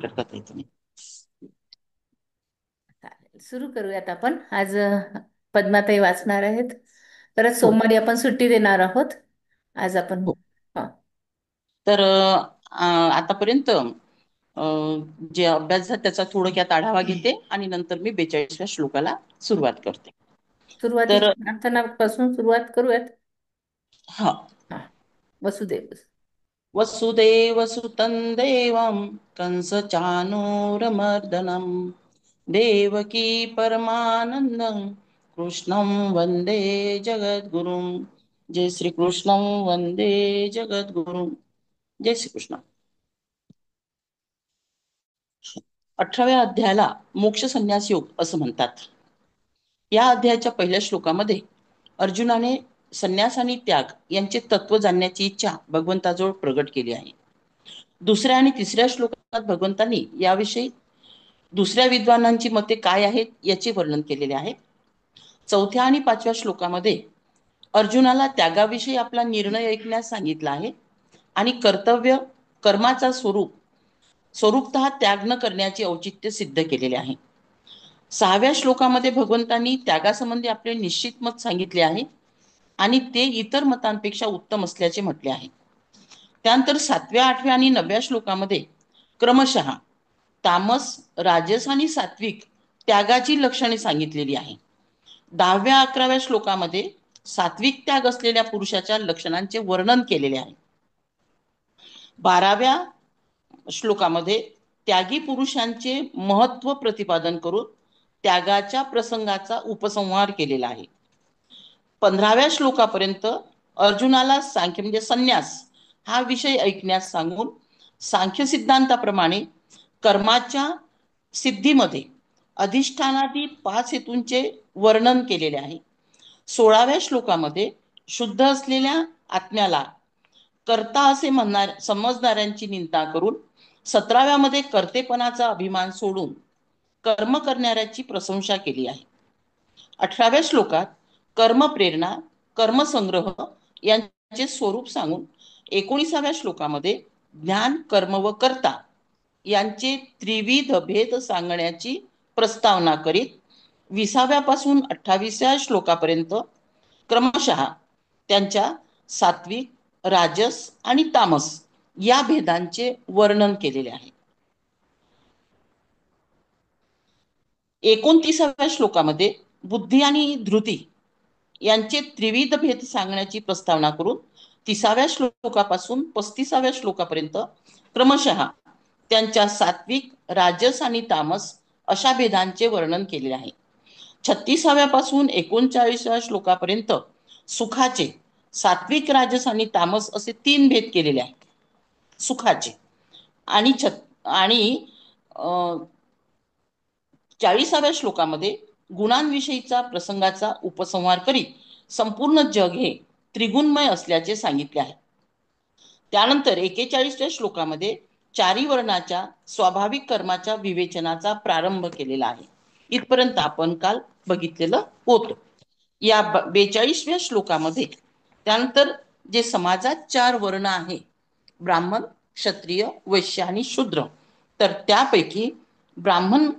करता येत नाही. चालेल, सुरू करूयात आपण. आज पद्माताई वाचणार आहेत. परत हो सोमवारी आपण सुट्टी देणार आहोत. आज आपण हो. हा, तर आतापर्यंत जे अभ्यास झाला त्याचा थोडक्यात आढावा घेते आणि नंतर मी 42व्या श्लोकाला सुरुवात करते. तर सुरुवातीची प्रार्थनापासून सुरुवात करूयात. हा. हा, वसुदेव. वसुदेव सुतं देवं कंसचानूरमर्दनं देवकी परमानंदं कृष्णं वंदे जगद्गुरुं. जय श्री कृष्णं वंदे जगद्गुरुं. जय श्री कृष्ण. 18व्या अध्यायाला मोक्ष संन्यास योग असं म्हणतात. या अध्यायाच्या पहिल्या श्लोकामध्ये अर्जुनाने संन्यास आणि त्याग यांचे तत्व जाणण्याची इच्छा भगवंताजवळ प्रगट केली आहे. दुसऱ्या आणि तिसऱ्या श्लोकात भगवंतांनी याविषयी दुसऱ्या विद्वानांची मते काय आहेत याचे वर्णन केलेले आहे. चौथ्या आणि पाचव्या श्लोकामध्ये अर्जुनाला त्यागाविषयी आपला निर्णय ऐकण्यास सांगितला आहे आणि कर्तव्य कर्माचा स्वरूपतः त्याग न करण्याचे औचित्य सिद्ध केलेले आहे. 6व्या श्लोकामध्ये भगवंतांनी त्यागासंबंधी आपले निश्चित मत सांगितले आहे आणि ते इतर मतांपेक्षा उत्तम असल्याचे म्हटले आहे. त्यानंतर 7व्या 8व्या आणि 9व्या श्लोकामध्ये क्रमशः तामस राजस आणि सात्विक त्यागाची लक्षणे सांगितलेली आहे. 10व्या 11व्या श्लोकामध्ये सात्विक त्याग असलेल्या पुरुषाच्या लक्षणांचे वर्णन केलेले आहे. 12व्या श्लोकामध्ये त्यागी पुरुषांचे महत्व प्रतिपादन करून त्यागाच्या प्रसंगाचा उपसंहार केलेला आहे. 15व्या श्लोकापर्यंत अर्जुनाला सांख्य म्हणजे संन्यास हा विषय ऐकण्यास सांगून सांख्य सिद्धांताप्रमाणे कर्माच्या सिद्धीमध्ये अधिष्ठानादी 5 हेतूंचे वर्णन केलेले आहे. 16व्या श्लोकामध्ये शुद्ध असलेल्या आत्म्याला कर्ता असे समजणाऱ्यांची निंदा करून 17व्या मध्ये कर्तेपणाचा अभिमान सोडून कर्म करणाऱ्याची प्रशंसा केली आहे. 18व्या श्लोकात कर्मप्रेरणा कर्मसंग्रह यांचे स्वरूप सांगून 19व्या श्लोकामध्ये ज्ञान कर्म व कर्ता यांचे त्रिविध भेद सांगण्याची प्रस्तावना करीत 20व्या पासून 28व्या श्लोकापर्यंत क्रमशः त्यांच्या सात्विक राजस आणि तामस या भेदांचे वर्णन केलेले आहे. 29व्या श्लोकामध्ये बुद्धी आणि धृती यांचे त्रिविध भेद सांगण्याची प्रस्तावना करून 30व्या श्लोकापासून 35व्या श्लोकापर्यंत क्रमशः त्यांच्या सात्विक राजस आणि तामस अशा भेदांचे वर्णन केले आहे. 36व्या पासून 39व्या श्लोकापर्यंत सुखाचे सात्विक राजस आणि तामस असे 3 भेद केलेले आहेत सुखाचे. आणि आणि 40व्या श्लोकामध्ये गुणांविषयीचा प्रसंगाचा उपसंहार करीत संपूर्ण जग हे त्रिगुणमय असल्याचे सांगितले आहे. त्यानंतर 41व्या श्लोकामध्ये चारी वर्णाच्या स्वाभाविक कर्माच्या विवेचनाचा प्रारंभ केलेला आहे. इथपर्यंत आपण काल बघितलेलं होतं. या 42व्या श्लोकामध्ये त्यानंतर जे समाजात 4 वर्ण आहे ब्राह्मण क्षत्रिय वैश्य आणि शूद्र, तर त्यापैकी ब्राह्मण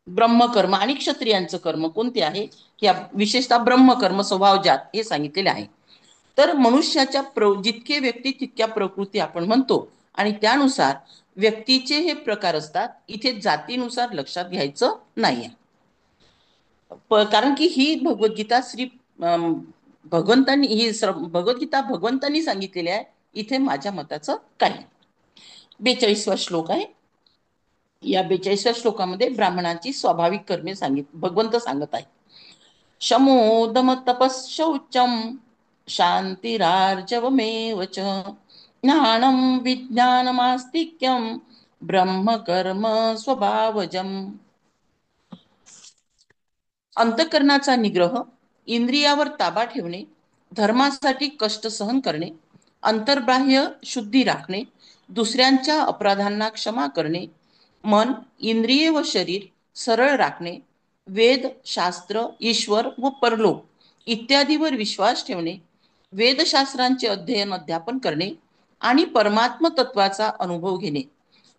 ब्रह्मकर्म आणि क्षत्रियांचं कर्म कोणते आहे, या विशेषतः ब्रह्मकर्म स्वभावजात हे सांगितलेले आहे. तर मनुष्याच्या जितके व्यक्ती तितक्या प्रकृती आपण म्हणतो आणि त्यानुसार व्यक्तीचे हे प्रकार असतात. इथे जातीनुसार लक्षात घ्यायचं नाही. कारण की ही भगवद्गीता भगवद्गीता भगवंतांनी सांगितलेली आहे. इथे माझ्या मताचं काही. 42वा श्लोक आहे. या 42व्या श्लोकामध्ये ब्राह्मणाची स्वाभाविक कर्मे भगवंत सांगत आहे. शमोदम तपशौचम शांतिरार्जवमेव च ज्ञानम विज्ञानमास्तिक्यम ब्रह्म कर्म स्वभावजम. अंतःकरणाचा निग्रह, इंद्रियावर ताबा ठेवणे, धर्मासाठी कष्ट सहन करणे, अंतर्बाह्य शुद्धी राखणे, दुसऱ्यांच्या अपराधांना क्षमा करणे, मन इंद्रिय व शरीर सरळ राखणे, वेद शास्त्र ईश्वर व परलोक इत्यादीवर विश्वास ठेवणे, वेदशास्त्रांचे अध्ययन अध्यापन करणे आणि परमात्म तत्वाचा अनुभव घेणे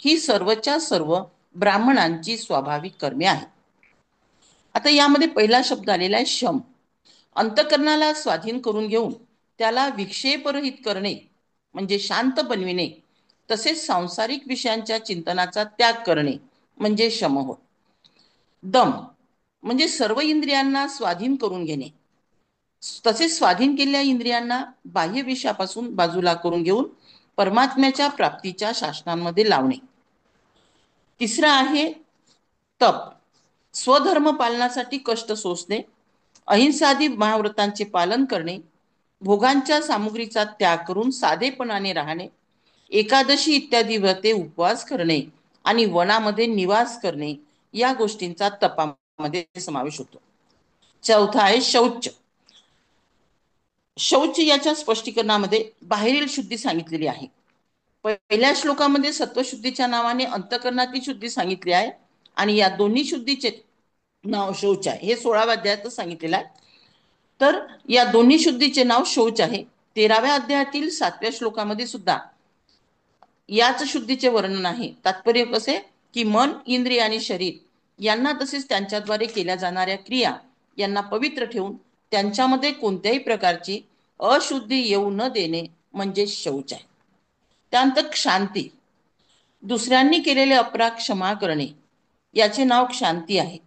ही सर्वच्या सर्व ब्राह्मणांची स्वाभाविक कर्मे आहेत. आता यामध्ये पहिला शब्द आलेला आहे शम. अंतकरणाला स्वाधीन करून घेऊन त्याला विक्षेपरहित करणे म्हणजे शांत बनविणे, तसेच सांसारिक विषयांच्या चिंतनाचा त्याग करणे म्हणजे शम होय. दम म्हणजे सर्व इंद्रियांना स्वाधीन करून घेणे, तसेच स्वाधीन केलेल्या इंद्रियांना बाह्य विषयापासून बाजूला करून घेऊन परमात्म्याच्या प्राप्तीच्या शासनांमध्ये लावणे. तिसरा आहे तप. स्वधर्म पालनासाठी कष्ट सोसणे, अहिंसादी महाव्रतांचे पालन करणे, भोगांच्या सामुग्रीचा त्याग करून साधेपणाने राहणे, एकादशी इत्यादी व्रते उपवास करणे आणि वनामध्ये निवास करणे या गोष्टींचा तपामध्ये समावेश होतो. चौथा आहे शौच. शौच याच्या स्पष्टीकरणामध्ये बाहेरील शुद्धी सांगितलेली आहे. पहिल्या श्लोकामध्ये सत्वशुद्धीच्या नावाने अंतकरणातील शुद्धी सांगितली आहे आणि या दोन्ही शुद्धीचे नाव शौच आहे. हे 16व्या अध्यायात सांगितलेलं आहे. तर या दोन्ही शुद्धीचे नाव शौच आहे. 13व्या अध्यायातील 7व्या श्लोकामध्ये सुद्धा याच शुद्धीचे वर्णन आहे. तात्पर्य कसे की मन, इंद्रिय आणि शरीर यांना तसेच त्यांच्याद्वारे केल्या जाणाऱ्या क्रिया यांना पवित्र ठेवून त्यांच्यामध्ये कोणत्याही प्रकारची अशुद्धी येऊ न देणे म्हणजे शौच आहे. त्यानंतर शांती. दुसऱ्यांनी केलेले अपराध क्षमा करणे याचे नाव क्षांती आहे.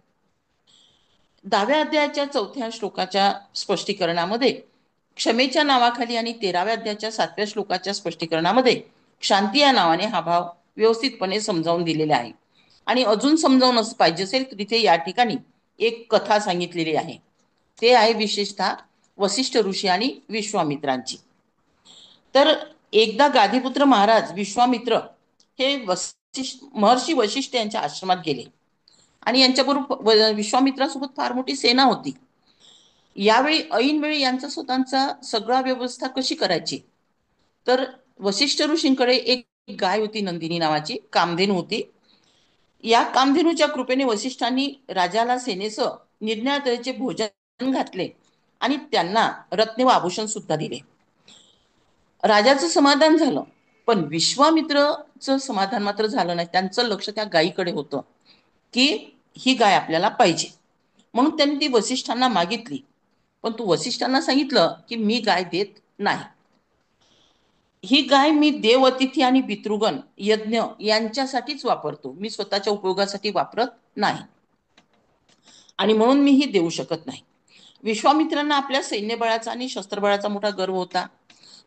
10व्या अध्यायाच्या 4थ्या श्लोकाच्या स्पष्टीकरणामध्ये क्षमेच्या नावाखाली आणि 13व्या अध्यायाच्या 7व्या श्लोकाच्या स्पष्टीकरणामध्ये शांती या नावाने हा भाव व्यवस्थितपणे समजावून दिलेला आहे. आणि अजून समजावून पाहिजे असेल तर तिथे या ठिकाणी एक कथा सांगितलेली आहे. ते आहे विशेषतः वसिष्ठ ऋषी आणि विश्वामित्रांची. तर एकदा गादीपुत्र महाराज विश्वामित्र हे महर्षी वशिष्ठ यांच्या आश्रमात गेले आणि यांच्याबरोबर विश्वामित्रासोबत फार मोठी सेना होती. यावेळी ऐनवेळी यांचा स्वतःचा सगळा व्यवस्था कशी करायची, तर वसिष्ठ ऋषींकडे एक गाय होती, नंदिनी नावाची कामधेनू होती. या कामधेनूच्या कृपेने वसिष्ठांनी राजाला सेनेसह निरनिराळ्या तऱ्हेचे भोजन घातले आणि त्यांना रत्ने व आभूषण सुद्धा दिले. राजाचं समाधान झालं, पण विश्वामित्रचं समाधान मात्र झालं नाही. त्यांचं लक्ष त्या गायीकडे होतं की ही गाय आपल्याला पाहिजे, म्हणून त्यांनी ती वसिष्ठांना मागितली. पण तू वसिष्ठांना सांगितलं की मी गाय देत नाही. ही गाय मी देव अतिथी आणि पितृगण यज्ञ यांच्यासाठीच वापरतो, मी स्वतःच्या उपयोगासाठी वापरत नाही आणि म्हणून मी ही देऊ शकत नाही. विश्वामित्रांना आपल्या सैन्यबळाचा आणि शस्त्रबळाचा मोठा गर्व होता,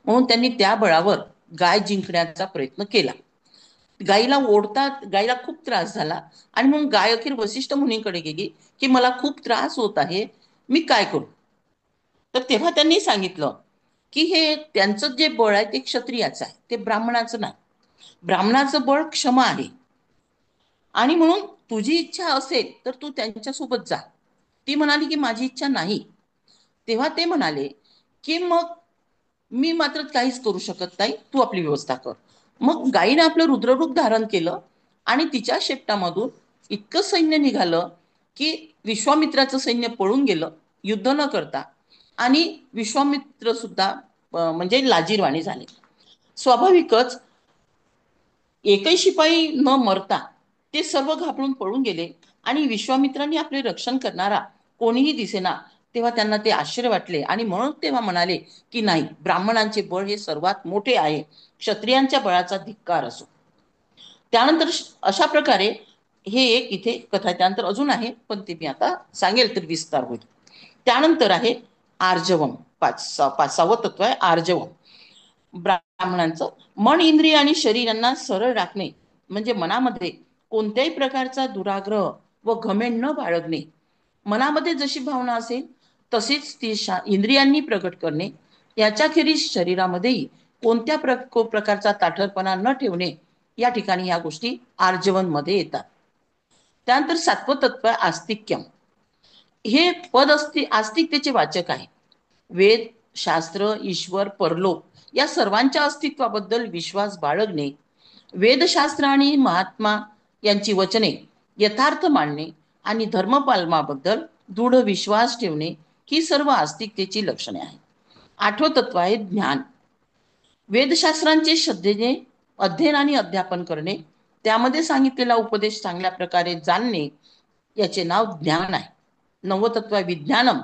म्हणून त्यांनी त्या बळावर गाय जिंकण्याचा प्रयत्न केला. गायीला ओढतात, गायीला खूप त्रास झाला आणि मग गाय अखेर वसिष्ठ मुनींकडे गेली की मला खूप त्रास होत आहे, मी काय करू. तर तेव्हा त्यांनी सांगितलं की हे त्यांचं जे बळ आहे ते क्षत्रियाचं आहे, ते ब्राह्मणाचं नाही. ब्राह्मणाचं बळ क्षमा आहे आणि म्हणून तुझी इच्छा असेल तर तू त्यांच्यासोबत जा. ती म्हणाली की माझी इच्छा नाही. तेव्हा ते म्हणाले की मग मी मात्र काहीच करू शकत नाही, तू आपली व्यवस्था कर. मग गायीने आपलं रुद्ररूप धारण केलं आणि तिच्या शेपटामधून इतकं सैन्य निघालं की विश्वामित्राचं सैन्य पळून गेलं युद्ध न करता आणि विश्वामित्र सुद्धा म्हणजे लाजीरवाणी झाले. स्वाभाविकच एकही शिपाई न मरता ते सर्व घाबरून पळून गेले आणि विश्वामित्रांनी आपले रक्षण करणारा कोणीही दिसेना. तेव्हा त्यांना ते आश्चर्य वाटले आणि म्हणून तेव्हा म्हणाले की नाही, ब्राह्मणांचे बळ हे सर्वात मोठे आहे, क्षत्रियांच्या बळाचा धिक्कार असो. त्यानंतर अशा प्रकारे हे एक इथे कथा. त्यानंतर अजून आहे पण ते मी आता सांगेल तर विस्तार होईल. त्यानंतर आहे आर्जवम. 5वा तत्व आहे आर्जवम. ब्राह्मणांचं मन, इंद्रिय आणि शरीरांना सरळ राखणे म्हणजे मनामध्ये कोणत्याही प्रकारचा दुराग्रह व घमेंड न बाळगणे. मनामध्ये जशी भावना असेल तसेच ती इंद्रियांनी प्रकट करणे. याच्याखेरीज शरीरामध्येही कोणत्या प्रकारचा ताठरपणा न ठेवणे. या ठिकाणी या गोष्टी आर्जवन मध्ये येतात. त्यानंतर 7वं तत्व आहे आस्तिक्यम. हे पद आस्तिकतेचे वाचक आहे. वेद, शास्त्र, ईश्वर, परलोक या सर्वांच्या अस्तित्वाबद्दल विश्वास बाळगणे, वेदशास्त्र आणि महात्मा यांची वचने यथार्थ मानणे आणि धर्मपालनाबद्दल दृढ विश्वास ठेवणे ही सर्व आस्तिकतेची लक्षणे आहेत. 8वं तत्व आहे ज्ञान. वेदशास्त्रांचे श्रद्धेने अध्ययन आणि अध्यापन करणे, त्यामध्ये सांगितलेला उपदेश चांगल्या प्रकारे जाणणे याचे नाव ज्ञान आहे. नवतत्व विज्ञानम.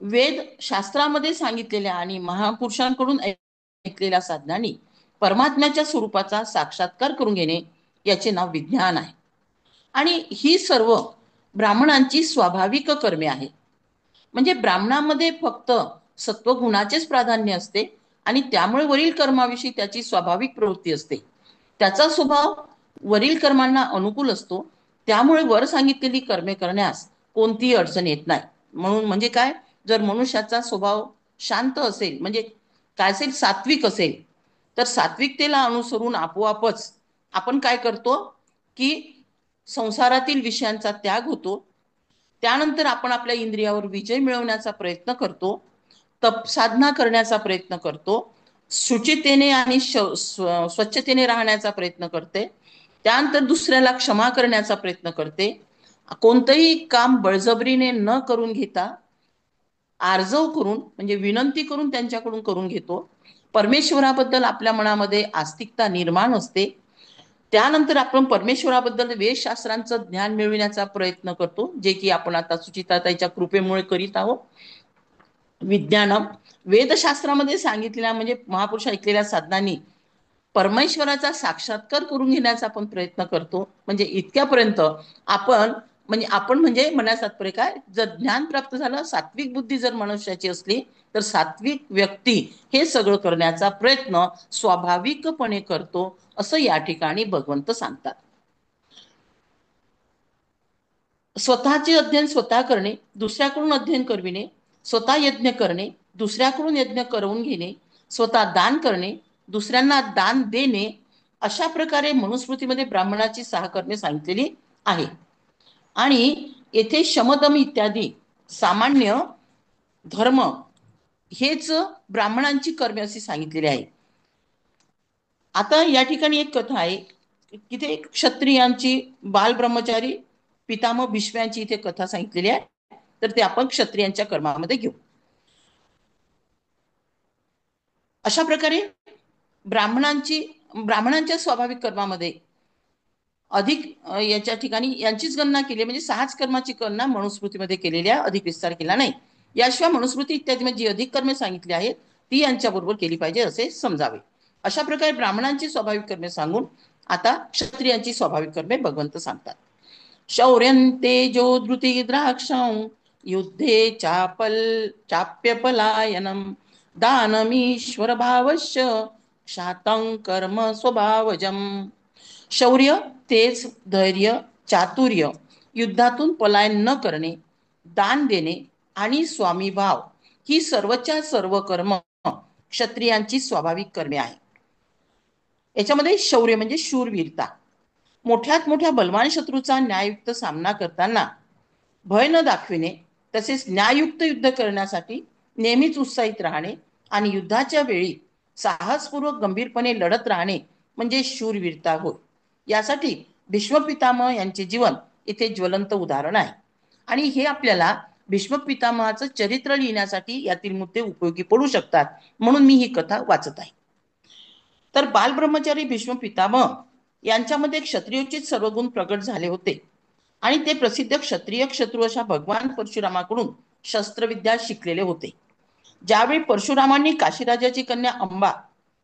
वेद शास्त्रामध्ये सांगितलेल्या आणि महापुरुषांकडून ऐकलेल्या साधनांनी परमात्म्याच्या स्वरूपाचा साक्षात्कार करून घेणे याचे नाव विज्ञान आहे. आणि ही सर्व ब्राह्मणांची स्वाभाविक कर्मे आहेत. म्हणजे ब्राह्मणामध्ये फक्त सत्वगुणाचेच प्राधान्य असते आणि त्यामुळे वरील कर्माविषयी त्याची स्वाभाविक प्रवृत्ती असते. त्याचा स्वभाव वरील कर्मांना अनुकूल असतो. त्यामुळे वर सांगितलेली कर्मे करण्यास कोणतीही अडचण येत नाही. म्हणून म्हणजे काय, जर मनुष्याचा स्वभाव शांत असेल, म्हणजे काय असेल, सात्विक असेल, तर सात्विकतेला अनुसरून आपोआपच आपण काय करतो की संसारातील विषयांचा त्याग होतो. त्यानंतर आपण आपल्या इंद्रियावर विजय मिळवण्याचा प्रयत्न करतो, तप साधना करण्याचा प्रयत्न करतो, शुचितेने आणि स्वच्छतेने राहण्याचा प्रयत्न करते. त्यानंतर दुसऱ्याला क्षमा करण्याचा प्रयत्न करते. कोणतंही काम बळजबरीने न करून घेता आर्जव करून, म्हणजे विनंती करून त्यांच्याकडून करून घेतो. परमेश्वराबद्दल आपल्या मनामध्ये आस्तिकता निर्माण असते. त्यानंतर आपण परमेश्वराबद्दल वेदशास्त्रांचं ज्ञान मिळविण्याचा प्रयत्न करतो, जे की आपण आता सुचिताताईच्या कृपेमुळे करीत आहोत. विज्ञानम. वेदशास्त्रामध्ये सांगितलेल्या म्हणजे महापुरुष ऐकलेल्या साधनांनी परमेश्वराचा साक्षात्कार करून घेण्याचा आपण प्रयत्न करतो. म्हणजे इतक्यापर्यंत आपण म्हणजे मनात तात्पर्य काय, जर ज्ञान प्राप्त झालं, सात्विक बुद्धी जर मनुष्याची असली, तर सात्विक व्यक्ती हे सगळं करण्याचा प्रयत्न स्वाभाविकपणे करतो, असं या ठिकाणी भगवंत सांगतात. स्वतःचे अध्ययन स्वतः करणे, दुसऱ्याकडून अध्ययन करविणे, स्वतः यज्ञ करणे, दुसऱ्याकडून यज्ञ करवून घेणे, स्वतः दान करणे, दुसऱ्यांना दान देणे, अशा प्रकारे मनुस्मृतीमध्ये ब्राह्मणाची 6 कर्मे सांगितलेली आहे. आणि येथे शमदम इत्यादी सामान्य धर्म हेच ब्राह्मणांची कर्मे अशी सांगितलेली आहे. आता या ठिकाणी एक कथा आहे की ते क्षत्रियांची, बालब्रह्मचारी पितामह भीष्म यांची इथे कथा सांगितलेली आहे. तर ते आपण क्षत्रियांच्या कर्मामध्ये घेऊ. अशा प्रकारे ब्राह्मणांच्या स्वाभाविक कर्मामध्ये अधिक याच्या ठिकाणी यांचीच गणना केली, म्हणजे 6च कर्माची गणना मनुस्मृतीमध्ये केलेली आहे, अधिक विस्तार केला नाही. याशिवाय मनुस्मृती इत्यादी जी अधिक कर्मे सांगितली आहेत ती यांच्याबरोबर केली पाहिजे असे समजावे. अशा प्रकारे ब्राह्मणांची स्वाभाविक कर्मे सांगून आता क्षत्रियांची स्वाभाविक कर्मे भगवंत सांगतात. शौर्यंते जो धृती द्राक्षं युद्धे चाप्यपलायनम दानमीश्वर भावश्च शातं कर्म स्वभावजम. शौर्य तेज, धैर्य, चातुर्य, युद्धातून पलायन न करणे, दान देणे आणि स्वामीभाव ही सर्वच्या सर्व कर्म क्षत्रियांची स्वाभाविक कर्मे आहे. याच्यामध्ये शौर्य म्हणजे शूरवीरता, मोठ्यात मोठ्या बलवान शत्रूचा न्याययुक्त सामना करताना भय न दाखविणे, तसेच न्याययुक्त युद्ध करण्यासाठी नेहमीच उत्साहित राहणे आणि युद्धाच्या वेळी साहसपूर्वक गंभीरपणे लढत राहणे म्हणजे शूरवीरता होय. यासाठी भीष्म पितामह यांचे जीवन इथे ज्वलंत उदाहरण आहे. आणि हे आपल्याला भीष्म पितामहाचं चरित्र लिहिण्यासाठी यातील मुद्दे उपयोगी पडू शकतात, म्हणून मी ही कथा वाचत आहे. तर बालब्रह्मचारी भीष्म पितामह यांच्यामध्ये क्षत्रियोचित सर्व गुण प्रगट झाले होते आणि ते प्रसिद्ध क्षत्रिय शत्रू अशा भगवान परशुरामाकडून शस्त्रविद्या शिकलेले होते. ज्यावेळी परशुरामांनी काशीराजाची कन्या अंबा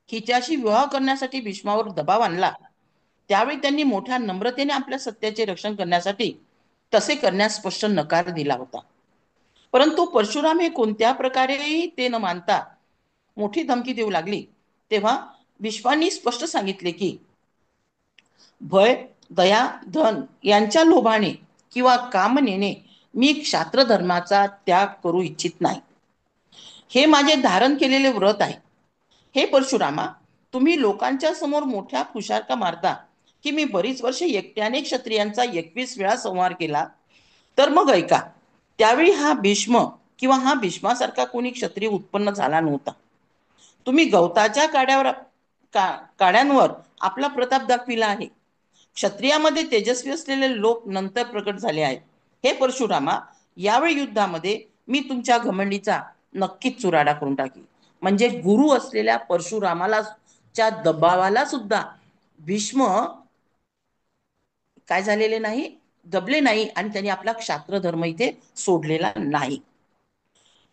हिच्याशी विवाह करण्यासाठी भीष्मावर दबाव आणला, त्यावेळी त्यांनी मोठ्या नम्रतेने आपल्या सत्याचे रक्षण करण्यासाठी तसे करण्यास स्पष्ट नकार दिला होता. परंतु परशुराम हे कोणत्या प्रकारेही ते न मानता मोठी धमकी देऊ लागली, तेव्हा भीष्मांनी स्पष्ट सांगितले की भय, दया, धन यांच्या लोभाने किंवा कामनेने मी क्षात्र धर्माचा त्याग करू इच्छित नाही. हे माझे धारण केलेले व्रत आहे. हे परशुरामा, तुम्ही लोकांच्या समोर मोठ्या फुशारका मारता की मी बरीच वर्षे एकट्याने क्षत्रियांचा 21 वेळा संहार केला, तर मग ऐका, त्यावेळी हा भीष्म किंवा हा भीष्मासारखा कोणी क्षत्रिय उत्पन्न झाला नव्हता. तुम्ही गवताच्या काड्यांवर आपला प्रताप दाखविला आहे. क्षत्रियामध्ये तेजस्वी असलेले लोक नंतर प्रकट झाले आहेत. हे परशुरामा, यावेळी युद्धामध्ये मी तुमच्या घमंडीचा नक्कीच चुराडा करून टाकेल. म्हणजे गुरु असलेल्या परशुरामाला च्या दबावाला सुद्धा भीष्म काय झालेले नाही, दबले नाही आणि त्यांनी आपला क्षात्र धर्म इथे सोडलेला नाही.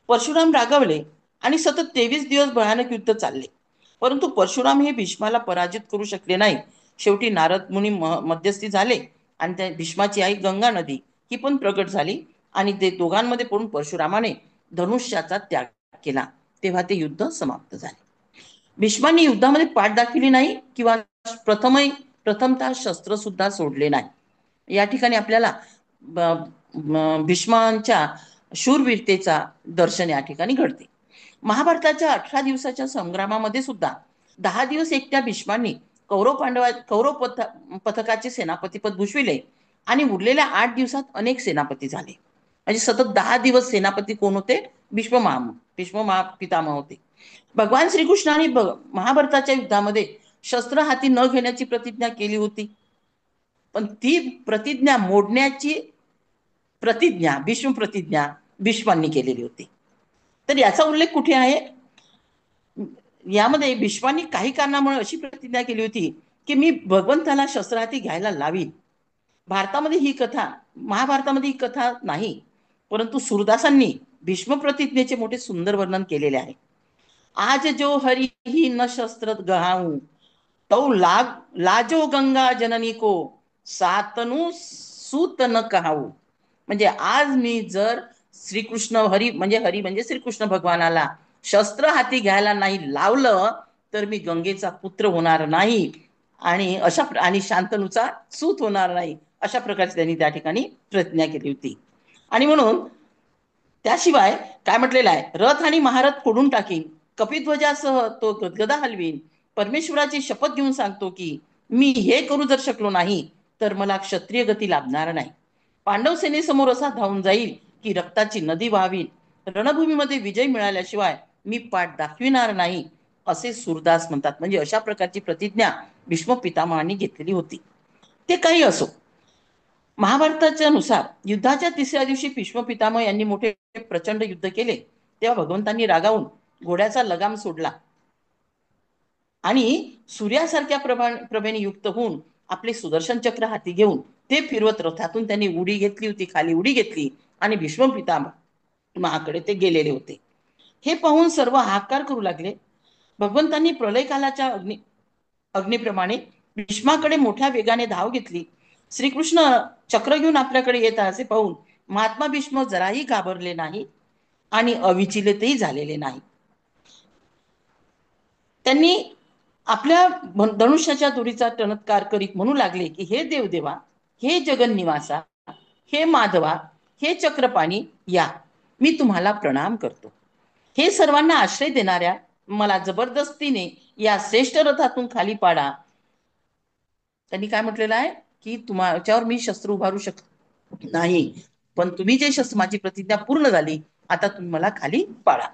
परशुराम रागावले आणि सतत 23 दिवस भयानक युद्ध चालले, परंतु परशुराम हे भीष्माला पराजित करू शकले नाही. शेवटी नारद मुनी मध्यस्थी झाले आणि त्या भीष्माची आई गंगा नदी ही पण प्रकट झाली आणि ते दोघांमध्ये पडून परशुरामाने धनुष्याचा त्याग केला. तेव्हा ते युद्ध समाप्त झाले. भीष्मांनी युद्धामध्ये पाठ दाखवली नाही किंवा प्रथमतः शस्त्र सुद्धा सोडले नाही. या ठिकाणी आपल्याला भीष्मांच्या शूरवीरतेचा दर्शन या ठिकाणी घडते. महाभारताच्या 18 दिवसाच्या संग्रामामध्ये सुद्धा 10 दिवस एकट्या भीष्मांनी कौरव पथकाचे सेनापतीपद भूषविले आणि उरलेल्या 8 दिवसात अनेक सेनापती झाले. म्हणजे सतत 10 दिवस सेनापती कोण होते? भीष्म पितामह होते. भगवान श्रीकृष्णाने महाभारताच्या युद्धामध्ये शस्त्र हाती न घेण्याची प्रतिज्ञा केली होती, पण ती प्रतिज्ञा मोडण्याची भीष्म प्रतिज्ञा भीष्मांनी केलेली होती. तर याचा उल्लेख कुठे आहे? यामध्ये भीष्मांनी काही कारणामुळे अशी प्रतिज्ञा केली होती की मी भगवंताला शस्त्र हाती घ्यायला लावीन. महाभारतामध्ये ही कथा नाही, परंतु सूरदासांनी भीष्म प्रतिज्ञेचे मोठे सुंदर वर्णन केलेले आहे. आज जो हरी ही न शस्त्र गहाऊ, तो लाजो गंगा जननी को, सातनु सूत न कहाऊ. म्हणजे आज मी जर श्रीकृष्ण हरी म्हणजे श्रीकृष्ण भगवानाला शस्त्र हाती घ्यायला नाही लावलं तर मी गंगेचा पुत्र होणार नाही आणि शांतनूचा सूत होणार नाही, अशा प्रकारची त्यांनी त्या ठिकाणी प्रतिज्ञा केली होती. आणि म्हणून त्याशिवाय काय म्हटलेलं आहे? रथ आणि महारथ फोडून टाकीन, कपिध्वजासह तो गदगदा हलवीन, परमेश्वराची शपथ घेऊन सांगतो की मी हे करू जर शकलो नाही तर मला क्षत्रिय गती लाभणार नाही. पांडव सेनेसमोर असा धावून जाईल की रक्ताची नदी वाहवीन, रणभूमीमध्ये विजय मिळाल्याशिवाय मी पाठ दाखविणार नाही, असे सूरदास म्हणतात. म्हणजे अशा प्रकारची प्रतिज्ञा भीष्म पितामहांनी घेतलेली होती. ते काही असो, महाभारताच्या नुसार युद्धाच्या 3ऱ्या दिवशी भीष्म पितामह यांनी मोठे प्रचंड युद्ध केले. तेव्हा भगवंतांनी रागावून घोड्याचा लगाम सोडला आणि सूर्यासारख्या प्रभेने युक्त होऊन आपले सुदर्शन चक्र हाती घेऊन ते फिरवत रथातून त्यांनी उडी घेतली होती, खाली उडी घेतली आणि भीष्म पितामहाकडे ते गेलेले होते. हे पाहून सर्व हाहाकार करू लागले. भगवंतांनी प्रलय कालाच्या अग्नीप्रमाणे भीष्माकडे मोठ्या वेगाने धाव घेतली. श्रीकृष्ण चक्र घेऊन आपल्याकडे येत असे पाहून महात्मा भीष्म जराही घाबरले नाही आणि अविचलितही झालेले नाही. त्यांनी आपल्या धनुष्याच्या दोरीचा टणत्कार करीत म्हणू लागले की हे देवदेवा, हे जगन्निवासा, हे माधवा, हे चक्रपाणी, या मी तुम्हाला प्रणाम करतो. हे सर्वांना आश्रय देणाऱ्या मला जबरदस्तीने या श्रेष्ठ रथातून खाली पाडा. त्यांनी काय म्हटलेलं आहे की तुमच्यावर मी शस्त्र उभारू शकत नाही, पण तुम्ही जे शस्त्र, माझी प्रतिज्ञा पूर्ण झाली, आता तुम्ही मला खाली पाडा.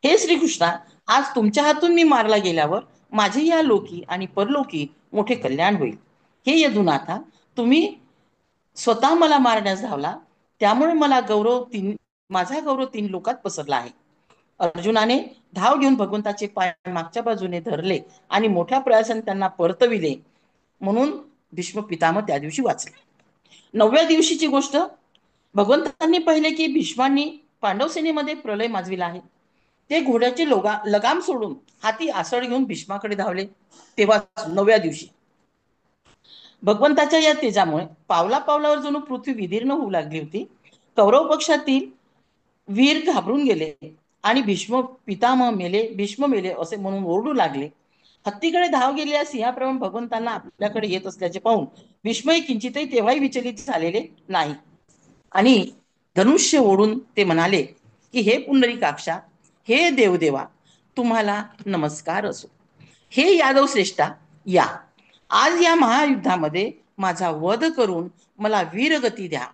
हे श्रीकृष्णा, आज तुमच्या हातून मी मारला गेल्यावर माझे या लोकी आणि परलोकी मोठे कल्याण होईल. हे यदुनाथा, तुम्ही स्वतः मला मारण्यास धावला, त्यामुळे माझा गौरव 3 लोकात पसरला आहे. अर्जुनाने धाव घेऊन भगवंताचे पाय मागच्या बाजूने धरले आणि मोठ्या प्रयासाने त्यांना परतविले, म्हणून भीष्म पितामह त्या दिवशी वाचले. 9व्या दिवशीची गोष्ट. भगवंतांनी पाहिले की भीष्मांनी पांडव सेनेमध्ये प्रलय माजविला आहे. ते घोड्याचे लगाम सोडून हाती आसळ घेऊन भीष्माकडे धावले. तेव्हा 9व्या दिवशी भगवंताच्या या तेजामुळे पावला पावलावर जणू पृथ्वी विदीर्ण होऊ लागली होती. कौरव पक्षातील वीर घाबरून गेले आणि भीष्म मेले असे म्हणून ओरडू लागले. हत्तीकडे धाव गेलेल्या सिंहाप्रमाणे भगवंतांना आपल्याकडे येत असल्याचे पाहून भीष्म किंचितही तेव्हाही विचलित झालेले नाही आणि धनुष्य ओढून ते म्हणाले की हे पुंडरीकाक्षा, हे देवदेवा, तुम्हाला नमस्कार असो. हे यादव श्रेष्ठा, या आज या महायुद्धामध्ये माझा वध करून मला वीरगती द्या.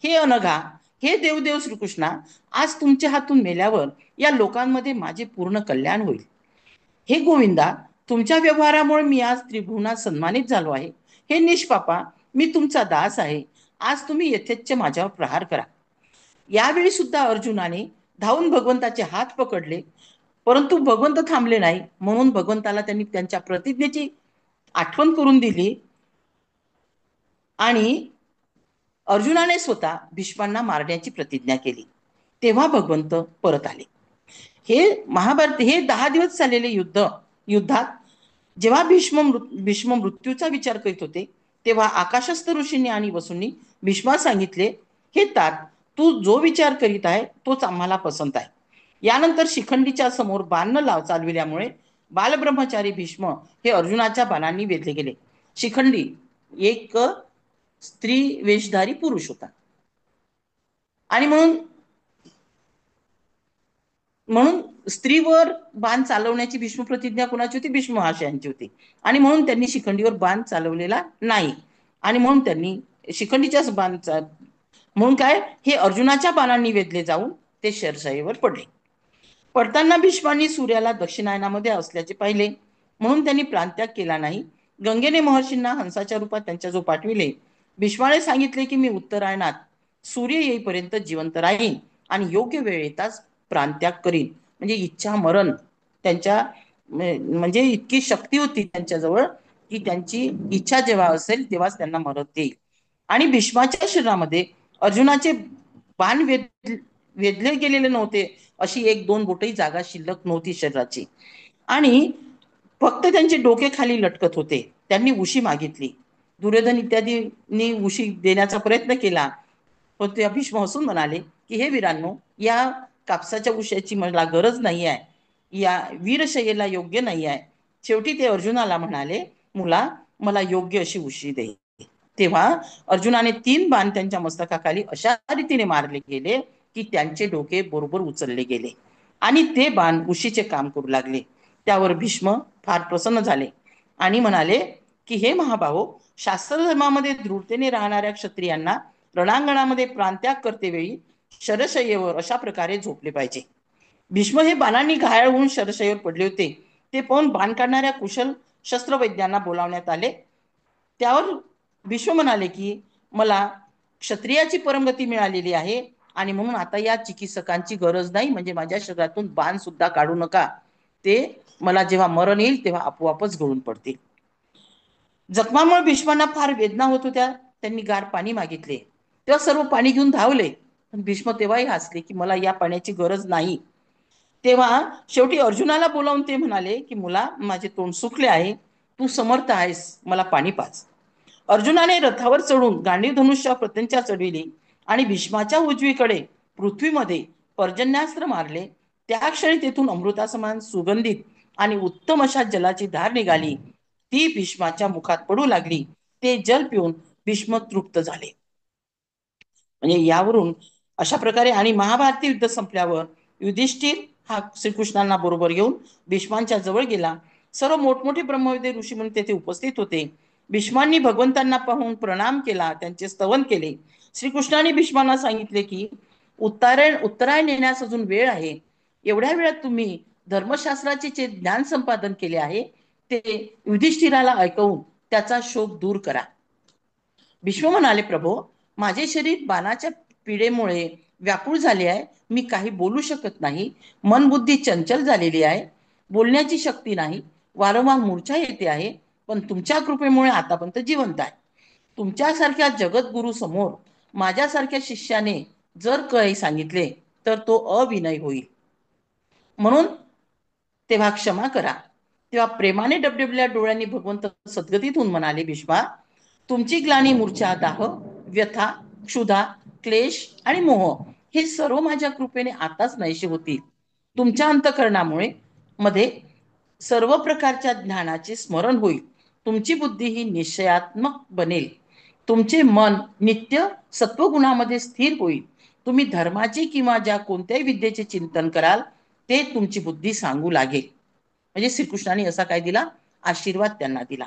हे अनघा, हे देवदेव श्रीकृष्णा, आज तुमच्या हातून मेल्यावर या लोकांमध्ये माझे पूर्ण कल्याण होईल. हे गोविंदा, तुमच्या व्यवहारामुळे मी आज त्रिभुवनात सन्मानित झालो आहे. हे निष्पापा, मी तुमचा दास आहे. आज तुम्ही यथेच्छ माझ्यावर प्रहार करा. यावेळी सुद्धा अर्जुनाने धावून भगवंताचे हात पकडले, परंतु भगवंत थांबले नाही. म्हणून भगवंताला त्यांनी त्यांच्या प्रतिज्ञेची आठवण करून दिली आणि अर्जुनाने स्वतः भीष्मांना मारण्याची प्रतिज्ञा केली. तेव्हा भगवंत परत आले. हे महाभारत, हे 10 दिवस चाललेले युद्धात जेव्हा भीष्म मृत्यूचा विचार करीत होते, तेव्हा आकाशस्थ ऋषींनी आणि वसूंनी भीष्मास सांगितले, हे तात, तू जो विचार करीत आहे तोच आम्हाला पसंत आहे. यानंतर शिखंडीच्या समोर बाण न चालविल्यामुळे बालब्रह्मचारी भीष्म हे अर्जुनाच्या बाणांनी वेधले गेले. शिखंडी एक स्त्री वेशधारी पुरुष होता आणि म्हणून म्हणून स्त्रीवर बाण चालवण्याची भीष्म प्रतिज्ञा कोणाची होती? भीष्म महाशयांची होती. आणि म्हणून त्यांनी शिखंडीवर बाण चालवलेला नाही. आणि म्हणून त्यांनी शिखंडीच्याच म्हणून काय, हे अर्जुनाच्या बाणांनी वेधले जाऊन ते शरशय्येवर पडले. पडताना भीष्मांनी सूर्याला दक्षिणायनामध्ये असल्याचे पाहिले, म्हणून त्यांनी प्राणत्याग केला नाही. गंगेने महर्षींना हंसाच्या रूपात त्यांच्या पाठविले. भीष्माने सांगितले की मी उत्तरायणात सूर्य येईपर्यंत जिवंत राहीन आणि योग्य वेळ येताच प्राणत्याग करीन. म्हणजे इच्छा मरण त्यांच्या, म्हणजे इतकी शक्ती होती त्यांच्याजवळ की त्यांची इच्छा जेव्हा असेल तेव्हाच त्यांना मरत येईल. आणि भीष्माच्या शरीरामध्ये अर्जुनाचे बाण वेधले गेलेले नव्हते, अशी 1-2 बोटही जागा शिल्लक नव्हती शरीराची. आणि फक्त त्यांचे डोके खाली लटकत होते. त्यांनी उशी मागितली. दुर्योधन इत्यादींनी उशी देण्याचा प्रयत्न केला, पण ते भीष्म हसून म्हणाले की हे वीरांनो, या कापसाच्या उशाची मला गरज नाही आहे, या वीरशय्येला योग्य नाही आहे. शेवटी ते अर्जुनाला म्हणाले, मुला, मला योग्य अशी उशी दे. तेव्हा अर्जुनाने 3 बाण त्यांच्या मस्तकाखाली अशा रीतीने मारले गेले की त्यांचे डोके बरोबर उचलले गेले आणि ते बाण उशीचे काम करू लागले. त्यावर भीष्म फार प्रसन्न झाले आणि म्हणाले की हे महाभाहो, शास्त्रधर्मामध्ये दृढतेने राहणाऱ्या क्षत्रियांना रणांगणामध्ये प्राणत्याग करतेवेळी शरशय्येवर अशा प्रकारे झोपले पाहिजे. भीष्म हे बाणांनी घायल होऊन शरशय्येवर पडले होते. ते पाहून बाण काढणाऱ्या कुशल शस्त्रवैद्यांना बोलावण्यात आले. त्यावर भीष्म म्हणाले की मला क्षत्रियाची परमगती मिळालेली आहे आणि म्हणून आता या चिकित्सकांची गरज नाही, म्हणजे माझ्या शरीरातून बाण सुद्धा काढू नका, ते मला जेव्हा मरण येईल तेव्हा आपोआपच गळून पडतील. जखमामुळे भीष्मांना फार वेदना होत होत्या. त्यांनी गार पाणी मागितले, तेव्हा सर्व पाणी घेऊन धावले. पण भीष्म तेव्हाही हसले की मला या पाण्याची गरज नाही. तेव्हा शेवटी अर्जुनाला बोलावून ते म्हणाले की मुला, माझे तोंड सुकले आहे, तू समर्थ आहेस, मला पाणी पाज. अर्जुनाने रथावर चढून गांडीव धनुष्य प्रत्यंचा चढविली आणि भीष्माच्या उजवीकडे पृथ्वीमध्ये पर्जन्यास्त्र मारले. त्या क्षणी तेथून अमृतासमान सुगंधित आणि उत्तम अशा जलाची धार निघाली. ती भीष्माच्या मुखात पडू लागली. ते जल पिऊन भीष्म तृप्त झाले. म्हणजे यावरून अशा प्रकारे, आणि महाभारती युद्ध संपल्यावर युधिष्ठिर हा श्रीकृष्णांना बरोबर घेऊन भीष्मांच्या जवळ गेला. सर्व मोठमोठे ब्रह्मविद्य ऋषी म्हणून तेथे उपस्थित होते. भीष्मांनी भगवंतांना पाहून प्रणाम केला, त्यांचे स्तवन केले. श्रीकृष्णाने भीष्मांना सांगितले की उत्तरायण येण्यास अजून वेळ आहे. एवढ्या वेळात तुम्ही धर्मशास्त्राचे जे ज्ञान संपादन केले आहे ते युधिष्ठिराला ऐकवून त्याचा शोक दूर करा. भीष्म म्हणाले, प्रभो, माझे शरीर बाणाच्या पिडेमुळे व्याकुळ झाले आहे. मी काही बोलू शकत नाही. मन बुद्धी चंचल झालेली आहे. बोलण्याची शक्ती नाही. वारंवार मूर्छा येते आहे. पण तुमच्या कृपेमुळे आतापर्यंत जिवंत आहे. तुमच्यासारख्या जगद्गुरु समोर माझ्यासारख्या शिष्याने जर काही सांगितले तर तो अविनय होईल. म्हणून तेव्हा क्षमा करा. तेव्हा प्रेमाने डबडबल्या डोळ्यांनी भगवंत सद्गतीत होऊन म्हणाले, भीष्मा, तुमची ग्लानी, मूर्छा, दाह, व्यथा, क्षुधा, क्लेश आणि मोह हे सर्व माझ्या कृपेने आताच नाहीसे होतील. तुमच्या अंतःकरणामुळे मध्ये सर्व प्रकारच्या ज्ञानाचे स्मरण होईल. तुमची बुद्धी ही निश्चयात्मक बनेल. तुमचे मन नित्य सत्वगुणामध्ये स्थिर होईल. तुम्ही धर्माचे किंवा ज्या कोणत्याही विद्येचे चिंतन कराल ते तुमची बुद्धी सांगू लागेल. म्हणजे श्रीकृष्णाने असा काय दिला? आशीर्वाद त्यांना दिला.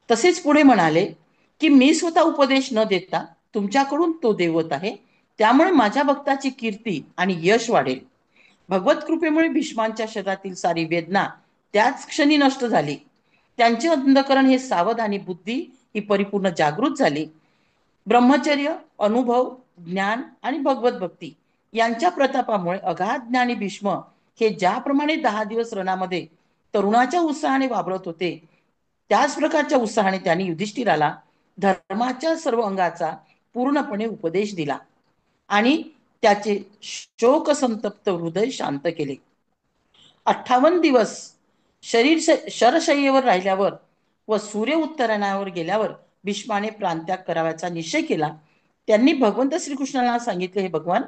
तसेच पुढे म्हणाले की मी स्वतः उपदेश न देता तुमच्याकडून तो देवत आहे, त्यामुळे माझ्या भक्ताची कीर्ती आणि यश वाढेल. भगवत कृपेमुळे भीष्मांच्या शरीरातील सारी वेदना त्याच क्षणी नष्ट झाली. त्यांचे अंधकरण हे सावध आणि बुद्धी ही परिपूर्ण जागृत झाली. ब्रह्मचर्य, अनुभव, ज्ञान आणि भगवत भक्ती यांच्या प्रतापामुळे अगाध ज्ञानी भीष्म हे ज्याप्रमाणे 10 दिवस रणामध्ये तरुणाच्या उत्साहाने वावरत होते, त्याच प्रकारच्या उत्साहाने त्यांनी युधिष्ठिराला धर्माच्या सर्व अंगाचा पूर्णपणे उपदेश दिला आणि त्याचे शोकसंतप्त हृदय शांत केले. 58 दिवस शरशय्येवर राहिल्यावर व सूर्य उत्तरायणावर गेल्यावर भीष्माने प्राणत्याग करावयाचा निश्चय केला. त्यांनी भगवंत श्रीकृष्णाला सांगितले, हे भगवान,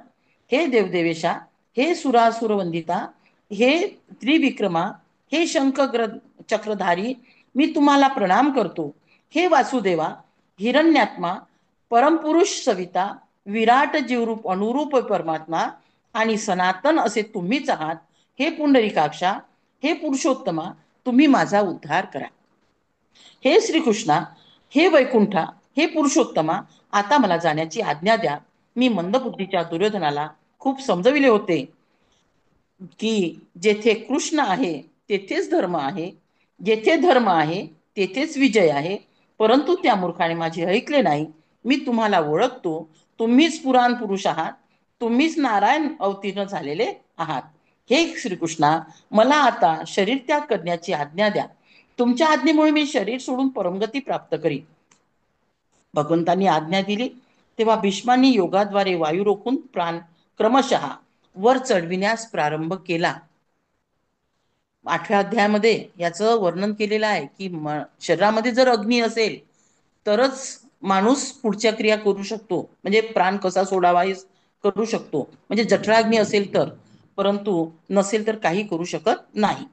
हे देवदेवेशा, हे सुरासुर वंदिता, हे त्रिविक्रमा, हे शंख चक्रधारी, मी तुम्हाला प्रणाम करतो. हे वासुदेवा, हिरण्यात्मा, परमपुरुष सविता, विराट जीवरूप अनुरूप परमात्मा आणि सनातन असे तुम्हीच आहात. हे पुंडरीकाक्षा, हे पुरुषोत्तमा, तुम्ही माझा उद्धार करा. हे श्रीकृष्णा, हे वैकुंठा, हे पुरुषोत्तमा, आता मला जाण्याची आज्ञा द्या. मी मंदबुद्धीच्या दुर्योधनाला खूप समजविले होते की जेथे कृष्ण आहे तेथेच धर्म आहे, जेथे धर्म आहे तेथेच विजय आहे, परंतु त्या मूर्खाने माझे ऐकले नाही. मी तुम्हाला ओळखतो, तुम्हीच पुराण पुरुष आहात, तुम्हीच नारायण अवतीर्ण झालेले आहात. हे श्रीकृष्णा, मला आता शरीर त्याग करण्याची आज्ञा द्या. तुमच्या आज्ञेमुळे मी शरीर सोडून परमगती प्राप्त करीन. भगवंतांनी आज्ञा दिली तेव्हा भीष्मांनी योगाद्वारे वायू रोखून प्राण क्रमशः वर चढविण्यास प्रारंभ केला. 8व्या अध्यायामध्ये याचं वर्णन केलेलं आहे की शरीरामध्ये जर अग्नी असेल तरच माणूस पुढच्या क्रिया करू शकतो, म्हणजे प्राण कसा सोडावा हे करू शकतो. म्हणजे जठराग्नी असेल तर, परंतु नसेल तर काही करू शकत नाही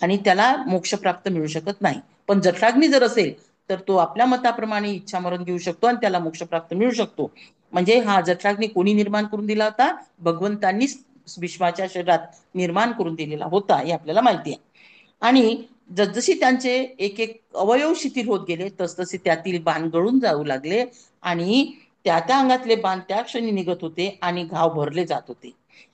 आणि त्याला मोक्ष प्राप्त मिळू शकत नाही. पण जठराग्नी जर असेल तर तो आपल्या मताप्रमाणे इच्छा मरण घेऊ शकतो आणि त्याला मोक्ष प्राप्त मिळू शकतो. म्हणजे हा जठराग्नी कोणी निर्माण करून दिला होता? भगवंतांनीच भीष्माच्या शरीरात निर्माण करून दिलेला होता, हे आपल्याला माहिती आहे. आणि जसजशी त्यांचे एक एक अवयव शिथिल होत गेले तसतसे त्यातील बाण गळून जाऊ लागले आणि त्या त्या अंगातले बाण त्या क्षणी निघत होते आणि घाव भरले जात होते.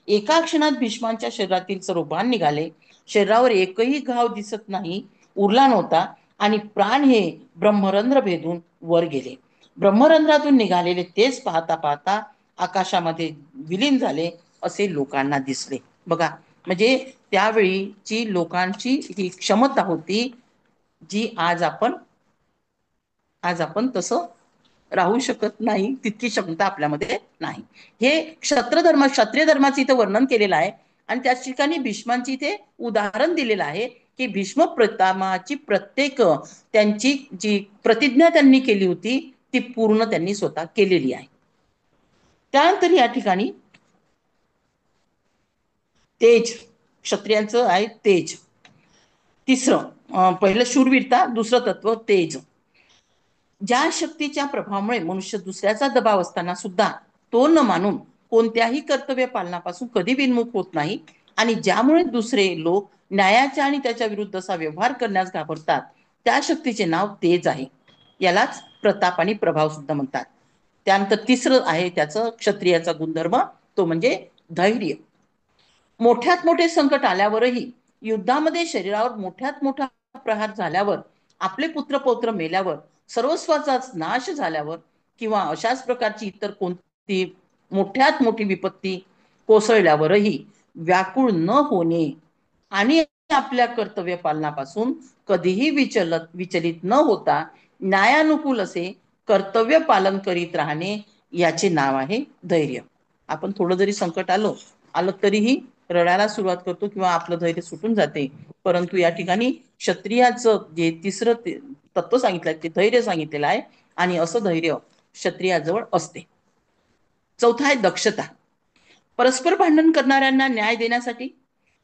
एका क्षणात भीष्मांच्या शरीरातील सर्व बाण निघाले. शरीरावर एकही घाव दिसत नाही, उरला नव्हता आणि प्राण हे ब्रह्मरंध्र भेदून वर गेले. ब्रह्मरंध्रातून निघालेले तेच पाहता पाहता आकाशामध्ये विलीन झाले असे लोकांना दिसले. बघा, म्हणजे त्यावेळीची लोकांची ही क्षमता होती जी आज आपण तसं राहू शकत नाही, तितकी क्षमता आपल्यामध्ये नाही. हे क्षत्रिय धर्माचं इथं वर्णन केलेलं आहे आणि त्याच ठिकाणी भीष्मांची इथे उदाहरण दिलेलं आहे की भीष्म प्रतामाची प्रत्येक त्यांची जी प्रतिज्ञा त्यांनी केली होती ती पूर्ण त्यांनी स्वतः केलेली आहे. त्यानंतर या ठिकाणी तेज, क्षत्रियांचं आहे तेज. तिसरं, पहिलं शूरवीरता, दुसरं तत्व तेज. ज्या शक्तीच्या प्रभावामुळे मनुष्य दुसऱ्याचा दबाव असताना सुद्धा तो न मानून कोणत्याही कर्तव्य पालनापासून कधी विनमुख होत नाही आणि ज्यामुळे दुसरे लोक न्यायाच्या आणि त्याच्या विरुद्धचा व्यवहार करण्यास घाबरतात, त्या शक्तीचे नाव तेज आहे. यालाच प्रताप आणि प्रभाव सुद्धा म्हणतात. त्यानंतर तिसरं आहे त्याचं क्षत्रियाचा गुणधर्म, तो म्हणजे धैर्य. मोठ्यात मोठे संकट आल्यावरही, युद्धामध्ये शरीरावर मोठ्यात मोठा प्रहार झाल्यावर, आपले पुत्र पौत्र मेल्यावर, सर्वस्वाचा नाश झाल्यावर किंवा अशाच प्रकारची इतर कोणती मोठ्यात मोठी विपत्ती कोसळल्यावरही व्याकुळ न होणे आणि आपल्या कर्तव्य पालनापासून कधीही विचलित न होता न्यायानुकूल असे कर्तव्य पालन करीत राहणे, याचे नाव आहे धैर्य. आपण थोडं जरी संकट आलं तरीही रडायला सुरुवात करतो किंवा आपलं धैर्य सुटून जाते, परंतु या ठिकाणी क्षत्रियाचं जे तिसरं तत्व सांगितलं ते धैर्य सांगितलेलं आहे आणि असं धैर्य क्षत्रियाजवळ असते. चौथा आहे दक्षता. परस्पर भांडण करणाऱ्यांना न्याय देण्यासाठी,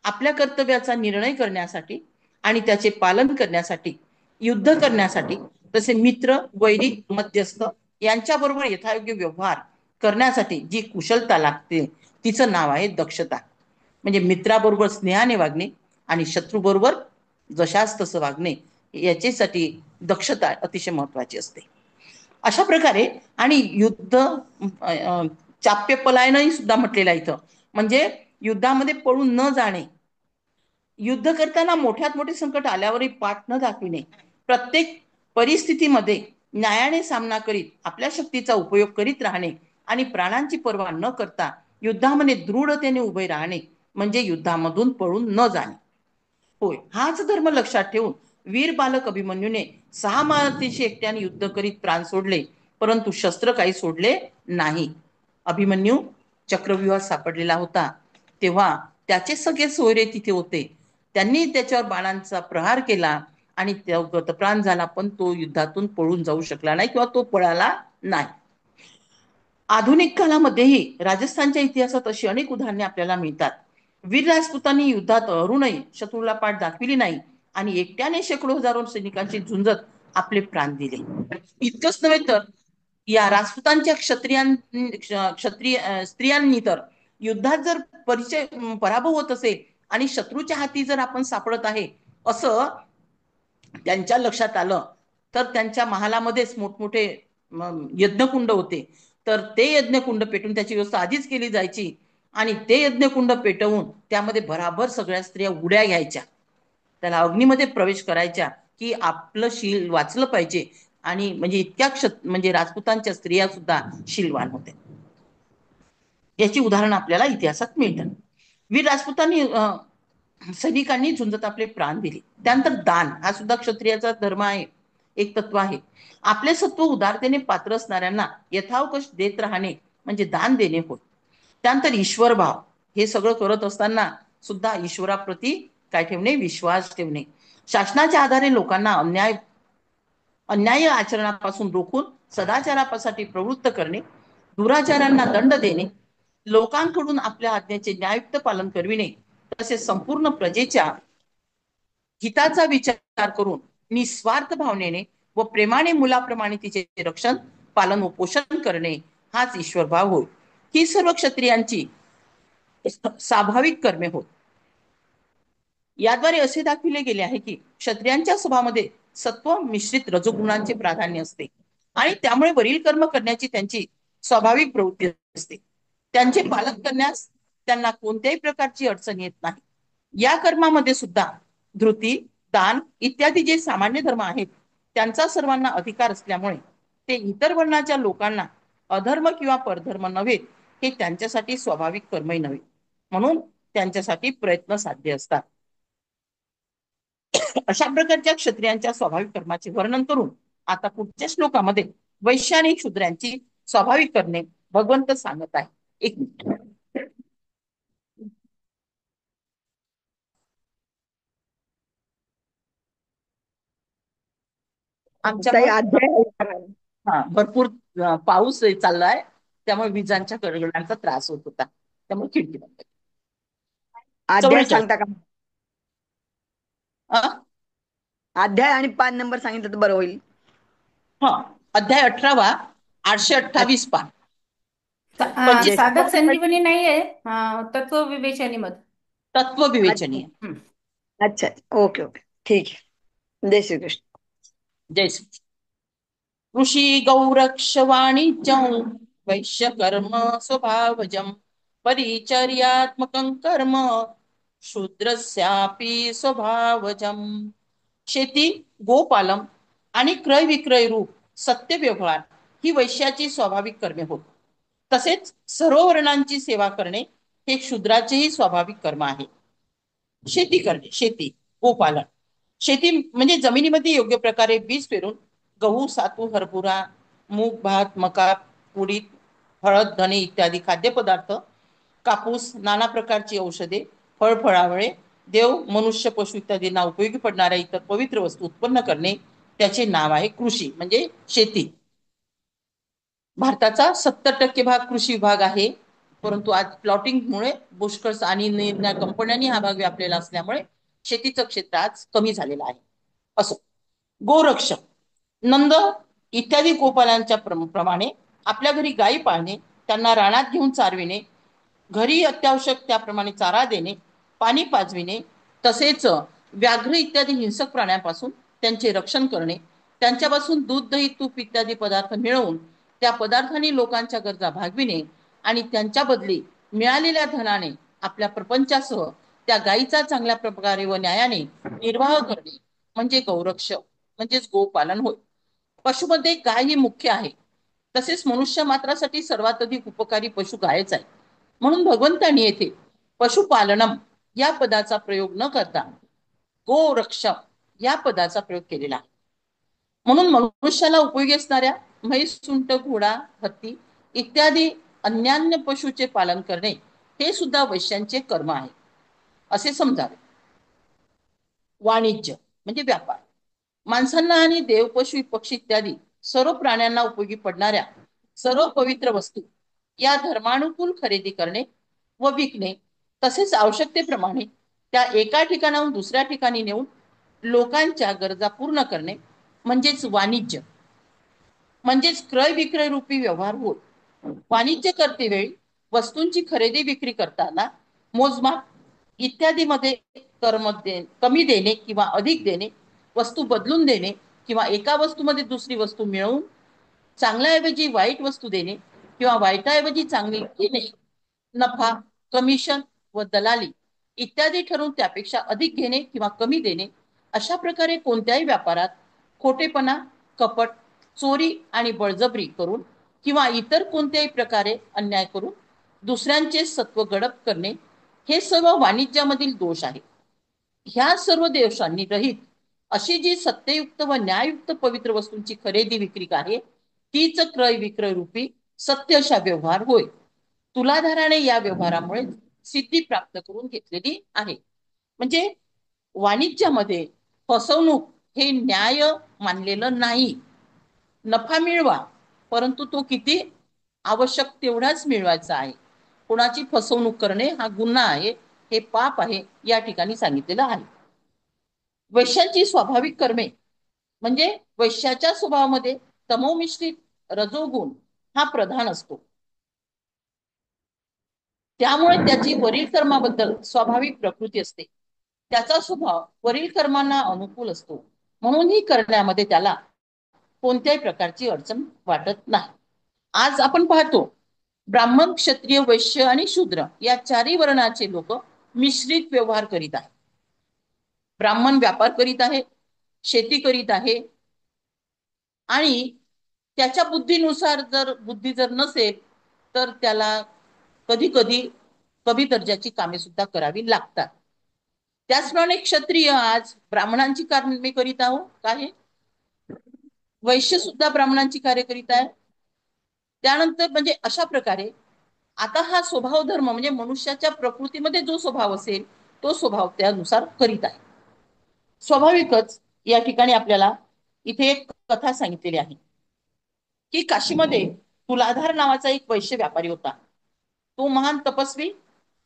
आपल्या कर्तव्याचा निर्णय करण्यासाठी आणि त्याचे पालन करण्यासाठी, युद्ध करण्यासाठी, तसे मित्र, वैरिक, मध्यस्थ यांच्याबरोबर यथायोग्य व्यवहार करण्यासाठी जी कुशलता लागते तिचं नाव आहे दक्षता. म्हणजे मित्राबरोबर स्नेहाने वागणे आणि शत्रूबरोबर जशास तसं वागणे, याच्यासाठी दक्षता अतिशय महत्वाची असते. अशा प्रकारे आणि युद्ध चाप्य पलायनही सुद्धा म्हटलेलं आहे इथं, म्हणजे युद्धामध्ये पळून न जाणे, युद्ध करताना मोठ्यात मोठे संकट आल्यावरही पाठ न दाखविणे, प्रत्येक परिस्थितीमध्ये न्यायाने सामना करीत आपल्या शक्तीचा उपयोग करीत राहणे आणि प्राणांची पर्वा न करता युद्धामध्ये दृढतेने उभे राहणे, म्हणजे युद्धामधून पळून न जाणे होय. हाच धर्म लक्षात ठेवून वीर बालक अभिमन्यूने 6 महारथींशी एकट्याने युद्ध करीत प्राण सोडले, परंतु शस्त्र काही सोडले नाही. अभिमन्यू चक्रव्यूहात सापडलेला होता तेव्हा त्याचे सगळे सोयरे तिथे होते. त्यांनी त्याच्यावर बाणांचा प्रहार केला आणि गतप्राण झाला, पण तो युद्धातून पळून जाऊ शकला नाही किंवा तो पळाला नाही. आधुनिक काळामध्येही राजस्थानच्या इतिहासात अशी अनेक उदाहरणे आपल्याला मिळतात. वीर राजपुतांनी युद्धात अरूनही शत्रूला पाठ दाखविली नाही आणि एकट्याने शेकडो हजारो सैनिकांची झुंजत आपले प्राण दिले. इतकंच नव्हे तर या राजपुतांच्या क्षत्रिय स्त्रियांनी तर युद्धात जर पराभव होत असेल आणि शत्रूच्या हाती जर आपण सापडत आहे असं त्यांच्या लक्षात आलं, तर त्यांच्या महालामध्येच मोठमोठे यज्ञकुंड होते, तर ते यज्ञकुंड पेटून त्याची व्यवस्था आधीच केली जायची आणि ते यज्ञकुंड पेटवून त्यामध्ये भराभर सगळ्या स्त्रिया उड्या घ्यायच्या, त्याला अग्नीमध्ये प्रवेश करायच्या की आपलं शील वाचलं पाहिजे. आणि म्हणजे इतक्या म्हणजे राजपुतांच्या स्त्रिया सुद्धा शीलवान होत्या. याची उदाहरणं आपल्याला इतिहासात मिळतात. वीर राजपुतांनी सैनिकांनी झुंजत आपले प्राण दिले. त्यानंतर दान हा सुद्धा क्षत्रियाचा धर्म आहे, एक तत्व आहे. आपले सत्व उदारतेने पात्र असणाऱ्यांना यथावकाश देत राहणे म्हणजे दान देणे होय. त्यानंतर ईश्वर भाव, हे सगळं करत असताना सुद्धा ईश्वराप्रती काय ठेवणे, विश्वास ठेवणे. शासनाच्या आधारे लोकांना अन्याय आचरणापासून रोखून सदाचारासाठी प्रवृत्त करणे, दुराचारांना दंड देणे, लोकांकडून आपल्या आज्ञेचे न्यायुक्त पालन करविणे, तसेच संपूर्ण प्रजेच्या हिताचा विचार करून निस्वार्थ भावनेने व प्रेमाने मुलाप्रमाणे तिचे रक्षण, पालन व पोषण करणे हाच ईश्वर भाव होय. ही सर्व क्षत्रियांची स्वाभाविक कर्मे होत. याद्वारे असे दाखविले गेले आहे की क्षत्रियांच्या स्वभावामध्ये सत्व मिश्रित रजोगुणांचे प्राधान्य असते आणि त्यामुळे वरील कर्म करण्याची त्यांची स्वाभाविक प्रवृत्ती असते. त्यांचे पालन करण्यास त्यांना कोणत्याही प्रकारची अडचण येत नाही. या कर्मामध्ये सुद्धा धृती, दान इत्यादी जे सामान्य धर्म आहेत त्यांचा सर्वांना अधिकार असल्यामुळे ते इतर वर्णाच्या लोकांना अधर्म किंवा परधर्म नव्हे, हे त्यांच्यासाठी स्वाभाविक कर्मही नव्हे, म्हणून त्यांच्यासाठी प्रयत्न साध्य असतात. अशा प्रकारच्या क्षत्रियांच्या स्वाभाविक कर्माचे वर्णन करून आता पुढच्या श्लोकामध्ये वैश्य आणि शूद्रांची स्वाभाविक कर्मे भगवंत सांगत आहे. एक मिनिट. ताई आमच्याकडे अध्याय भरपूर पाऊस चाललाय, त्यामुळे विजांच्या कडकडाटाचा त्रास होत होता, त्यामुळे खिडकी बंद केली. अध्याय चवळीच्या सांगता का? अध्याय आणि पान नंबर सांगितलं तर बरं होईल. हा, अध्याय 18 828 पान. पंचवीस साधक संजीवनी नाहीये, तत्व विवेचनी मध. तत्व विवेचनीय. अच्छा, ओके ओके, ठीक आहे. जय श्रीकृष्ण. जय श्री कृषी गौरक्ष वाणिज्यं वैश्य कर्म स्वभावजं परिचर्यात्मकं कर्म शूद्रस्यापि स्वभावजं. शेती, गोपालन आणि क्रय विक्रय रूप सत्य व्यवहार ही वैश्याची स्वाभाविक कर्मे होत. तसेच सर्व वर्णांची सेवा करणे हे शूद्राचेही स्वाभाविक कर्म आहे. शेती करणे, शेती, गोपालन. शेती म्हणजे जमिनीमध्ये योग्य प्रकारे बीज पेरून गहू, सातू, हरभरा, मूग, भात, मका, उडीद, हळद, धणे इत्यादी खाद्यपदार्थ, कापूस, नाना प्रकारची औषधे, फळफळावळे, देव, मनुष्य, पशु इत्यादींना उपयोगी पडणाऱ्या इतर पवित्र वस्तू उत्पन्न करणे, त्याचे नाव आहे कृषी म्हणजे शेती. भारताचा 70% भाग कृषी विभाग आहे, परंतु आज प्लॉटिंगमुळे पुष्कळ आणि कंपन्यांनी हा भाग व्यापलेला असल्यामुळे शेतीचं क्षेत्र आज कमी झालेलं आहे. असो, गोरक्षक, नंद इत्यादी गोपालांच्या प्रमाणे आपल्या घरी गायी पाळणे, त्यांना रानात घेऊन चारविणे, घरी अत्यावश्यक त्याप्रमाणे चारा देणे, पाणी पाजविणे, तसेच व्याघ्र इत्यादी हिंसक प्राण्यांपासून त्यांचे रक्षण करणे, त्यांच्यापासून दूध, दही, तूप इत्यादी पदार्थ मिळवून त्या पदार्थांनी लोकांच्या गरजा भागविणे आणि त्यांच्या बदली मिळालेल्या धनाने आपल्या प्रपंचासह त्या गायीचा चांगल्या प्रकारे व न्यायाने निर्वाह करणे म्हणजे गौरक्ष म्हणजेच गोपालन होय. पशुमध्ये गाय ही मुख्य आहे, तसेच मनुष्य मात्रासाठी सर्वात अधिक उपकारी पशु गायच आहे. म्हणून भगवंतांनी येथे पशुपालनम या पदाचा प्रयोग न करता गोरक्षक या पदाचा प्रयोग केलेला आहे. म्हणून मनुष्याला उपयोगी असणाऱ्या म्हैस, सुंट, घोडा, हत्ती इत्यादी अन्यान्य पशूचे पालन करणे हे सुद्धा वैश्यांचे कर्म आहे असे समजावे. वाणिज्य म्हणजे व्यापार. माणसांना आणि देव, पशु, पक्षी इत्यादी सर्व प्राण्यांना उपयोगी पडणाऱ्या सर्व पवित्र वस्तू या धर्मानुकूल खरेदी करणे व विकणे, तसेच आवश्यकतेप्रमाणे त्या एका ठिकाणाहून दुसऱ्या ठिकाणी नेऊन लोकांच्या गरजा पूर्ण करणे म्हणजेच वाणिज्य, म्हणजेच क्रय विक्रय रूपी व्यवहार होय. वाणिज्य करते वेळी वस्तूंची खरेदी विक्री करताना मोजमाप इत्यादी मध्ये कमी देणे किंवा अधिक देणे, वस्तू बदलून देणे किंवा एका वस्तूमध्ये दुसरी वस्तू मिळवून चांगल्याऐवजी वाईट वस्तू देणे किंवा वाईटाऐवजी चांगली देणे, नफा, कमिशन व दलाली इत्यादी ठरवून त्यापेक्षा अधिक घेणे किंवा कमी देणे, अशा प्रकारे कोणत्याही व्यापारात खोटेपणा, कपट, चोरी आणि बळजबरी करून किंवा इतर कोणत्याही प्रकारे अन्याय करून दुसऱ्यांचे सत्व गडप करणे हे सर्व वाणिज्यामधील दोष आहे. ह्या सर्व दोषांनी रहित अशी जी सत्ययुक्त व न्याययुक्त पवित्र वस्तूंची खरेदी विक्री आहे तीच क्रय विक्रय रूपी सत्य अशा व्यवहार होय. तुलाधाराने या व्यवहारामुळे सिद्धी प्राप्त करून घेतलेली आहे. म्हणजे वाणिज्यामध्ये फसवणूक हे न्याय मानलेलं नाही. नफा मिळवा, परंतु तो किती आवश्यक तेवढाच मिळवायचा आहे. कोणाची फसवणूक करणे हा गुन्हा आहे, हे पाप आहे या ठिकाणी सांगितलेलं आहे. वैश्यांची स्वाभाविक कर्मे म्हणजे वैश्याच्या स्वभावामध्ये तमोमिश्रित रजोगुण हा प्रधान असतो. त्यामुळे त्याची वरील कर्माबद्दल स्वाभाविक प्रकृती असते. त्याचा स्वभाव वरील कर्मांना अनुकूल असतो. म्हणून ही करण्यामध्ये त्याला कोणत्याही प्रकारची अडचण वाटत नाही. आज आपण पाहतो ब्राह्मण, क्षत्रिय, वैश्य आणि शूद्र या चारही वर्णाचे लोक मिश्रित व्यवहार करीत आहेत. ब्राह्मण व्यापार करीत आहे, शेती करीत आहे आणि त्याच्या बुद्धीनुसार जर बुद्धी जर नसेल तर त्याला कधी कधी कमी दर्जाची कामे सुद्धा करावी लागतात. त्याचप्रमाणे क्षत्रिय आज ब्राह्मणांची कामे करीत आहोत काय, वैश्य सुद्धा ब्राह्मणांची कार्य करीत आहे. त्यानंतर म्हणजे अशा प्रकारे आता हा स्वभाव धर्म म्हणजे मनुष्याच्या प्रकृतीमध्ये जो स्वभाव असेल तो स्वभाव त्यानुसार करीत आहे. स्वाभाविकच या ठिकाणी आपल्याला इथे एक कथा सांगितलेली आहे की काशीमध्ये तुलाधार नावाचा एक वैश्य व्यापारी होता. तो महान तपस्वी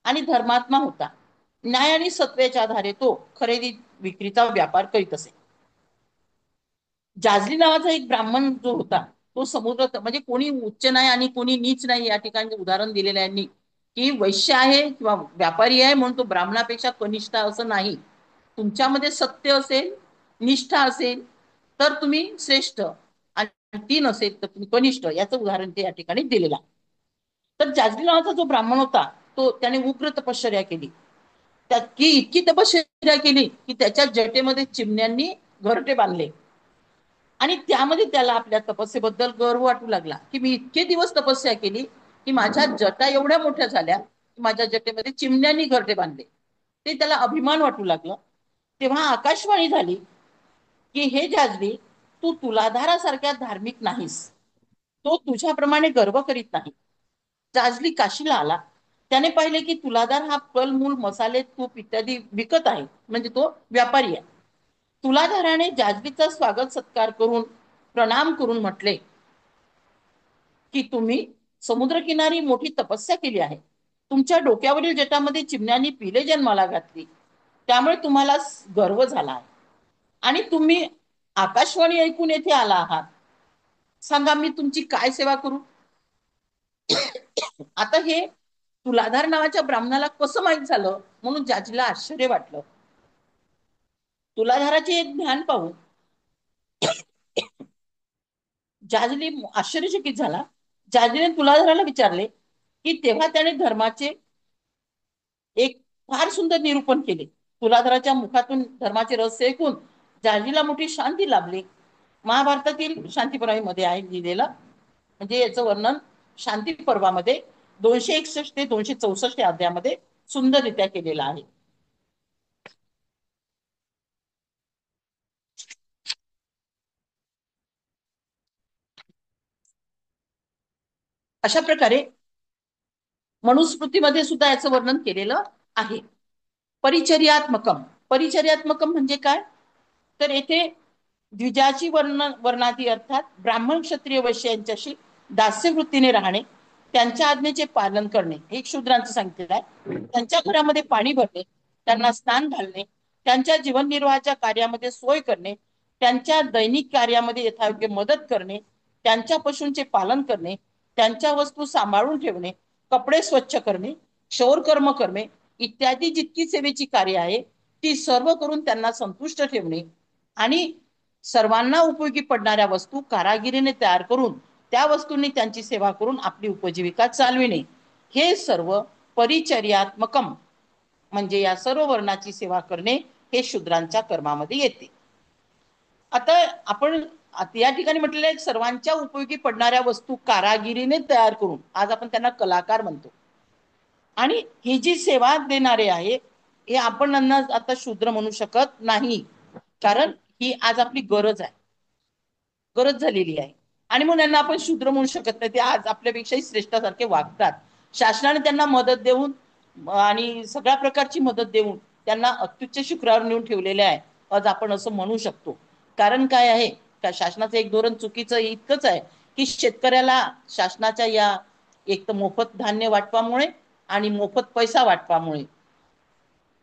आणि धर्मात्मा होता. न्याय आणि सत्वेच्या आधारे तो खरेदी विक्रीचा व्यापार करीत असे. जाजली नावाचा एक ब्राह्मण जो होता तो समुद्र म्हणजे कोणी उच्च नाही आणि कोणी नीच नाही या ठिकाणी उदाहरण दिलेलं आहे की वैश्य आहे किंवा व्यापारी आहे म्हणून तो ब्राह्मणापेक्षा कनिष्ठ असं नाही. तुमच्यामध्ये सत्य असेल, निष्ठा असेल तर तुम्ही श्रेष्ठ आणि ती नसेल तर तुम्ही कनिष्ठ, याचं उदाहरण ते या ठिकाणी दिलेलं आहे. तर जाजली नावाचा जो ब्राह्मण होता तो त्याने उग्र तपश्चर्या केली. की इतकी तपश्चर्या केली की त्याच्या जटेमध्ये चिमण्यांनी घरटे बांधले आणि त्यामध्ये त्याला आपल्या तपस्येबद्दल गर्व वाटू लागला की मी इतके दिवस तपस्या केली की माझ्या जटा एवढ्या मोठ्या झाल्या की माझ्या जटेमध्ये चिमण्यांनी घरटे बांधले. ते त्याला अभिमान वाटू लागलं. तेव्हा आकाशवाणी झाली की हे जाजली, तू तुलाधारासारख्या धार्मिक नाहीस, तो तुझ्याप्रमाणे गर्व करीत नाही. जाजली काशीला आला. त्याने पाहिले की तुलाधार हा फलमूल, मसाले, तूप इत्यादी विकत आहे, म्हणजे तो व्यापारी आहे. तुलाधाराने जाजलीचा स्वागत सत्कार करून प्रणाम करून म्हटले की तुम्ही समुद्रकिनारी मोठी तपस्या केली आहे, तुमच्या डोक्यावरील जटामध्ये चिमण्यांनी पिले जन्माला घातली, त्यामुळे तुम्हाला गर्व झाला आहे आणि तुम्ही आकाशवाणी ऐकून येथे आला आहात. सांगा मी तुमची काय सेवा करू. आता हे तुलाधार नावाच्या ब्राह्मणाला कसं माहित झालं म्हणून जाजीला आश्चर्य वाटलं. तुलाधाराचे एक ज्ञान पाहून जाजली आश्चर्यचकित झाला. जाजलीने तुलाधाराला विचारले की तेव्हा त्याने धर्माचे एक फार सुंदर निरूपण केले. तुलाधाराच्या मुखातून धर्माचे रहस्य ऐकून जाजलीला मोठी शांती लाभली. महाभारतातील शांतीपर्वामध्ये आहे लिहिलेलं, म्हणजे याचं वर्णन शांती पर्वामध्ये 261 ते 264 अध्यायामध्ये सुंदररित्या केलेलं आहे. अशा प्रकारे मनुस्मृतीमध्ये सुद्धा याचं वर्णन केलेलं आहे. परिचर्यात्मकम. परिचर्यात्मकम म्हणजे काय? तर येथे द्विजाची वर्णादी अर्थात ब्राह्मण क्षत्रिय वैश्य यांच्याशी दास्यवृत्तीने राहणे, त्यांच्या आज्ञेचे पालन करणे हे शूद्रांचं सांगितलेलं आहे. त्यांच्या घरामध्ये पाणी भरणे, त्यांना स्नान घालणे, त्यांच्या जीवननिर्वाहाच्या कार्यामध्ये सोय करणे, त्यांच्या दैनिक कार्यामध्ये यथायोग्य मदत करणे, त्यांच्या पशूंचे पालन करणे, त्यांच्या वस्तू सांभाळून ठेवणे, कपडे स्वच्छ करणे, क्षौरकर्म करणे इत्यादी जितकी सेवेची कार्य आहे ती सर्व करून त्यांना संतुष्ट ठेवणे आणि सर्वांना उपयोगी पडणाऱ्या वस्तू कारागिरीने तयार करून त्या वस्तूंनी त्यांची सेवा करून आपली उपजीविका चालविणे हे सर्व परिचर्यात्मकम म्हणजे या सर्व वर्णाची सेवा करणे हे शूद्रांच्या कर्मामध्ये येते. आता आपण या ठिकाणी म्हटलेलं आहे सर्वांच्या उपयोगी पडणाऱ्या वस्तू कारागिरीने तयार करून, आज आपण त्यांना कलाकार म्हणतो. आणि ही जी सेवा देणारे आहे हे आपण आता शूद्र म्हणू शकत नाही, कारण ही आज आपली गरज आहे, गरज झालेली आहे. आणि म्हणून यांना आपण शूद्र म्हणू शकत नाही. ते आज आपल्यापेक्षाही श्रेष्ठासारखे वागतात. शासनाने त्यांना मदत देऊन आणि सगळ्या प्रकारची मदत देऊन त्यांना अत्युच्च शिखरावर नेऊन ठेवलेले आहे, आज आपण असं म्हणू शकतो. कारण काय आहे का शासनाचं एक धोरण चुकीचं इतकंच आहे की शेतकऱ्याला शासनाच्या या एक तर मोफत धान्य वाटपामुळे आणि मोफत पैसा वाटपामुळे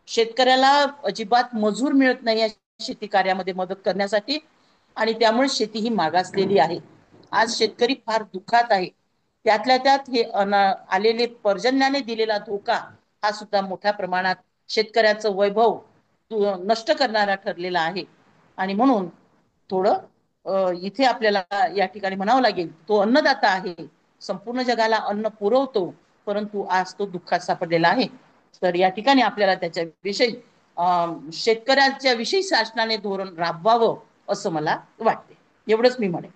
शेतकऱ्याला अजिबात मजूर मिळत नाही या शेती कार्यामध्ये मदत करण्यासाठी आणि त्यामुळे शेती ही मागासलेली आहे. आज शेतकरी फार दुःखात आहे. त्यातल्या त्यात हे आलेले पर्जन्याने दिलेला धोका हा सुद्धा मोठ्या प्रमाणात शेतकऱ्याचं वैभव नष्ट करणारा ठरलेला आहे. आणि म्हणून थोडं इथे आपल्याला या ठिकाणी म्हणावं लागेल, तो अन्नदाता आहे, संपूर्ण जगाला अन्न पुरवतो, परंतु आज तो दुःखात सापडलेला आहे. तर या ठिकाणी आपल्याला त्याच्याविषयी शेतकऱ्यांच्या विषयी शासनाने धोरण राबवावं असं मला वाटते. एवढंच मी म्हणेन.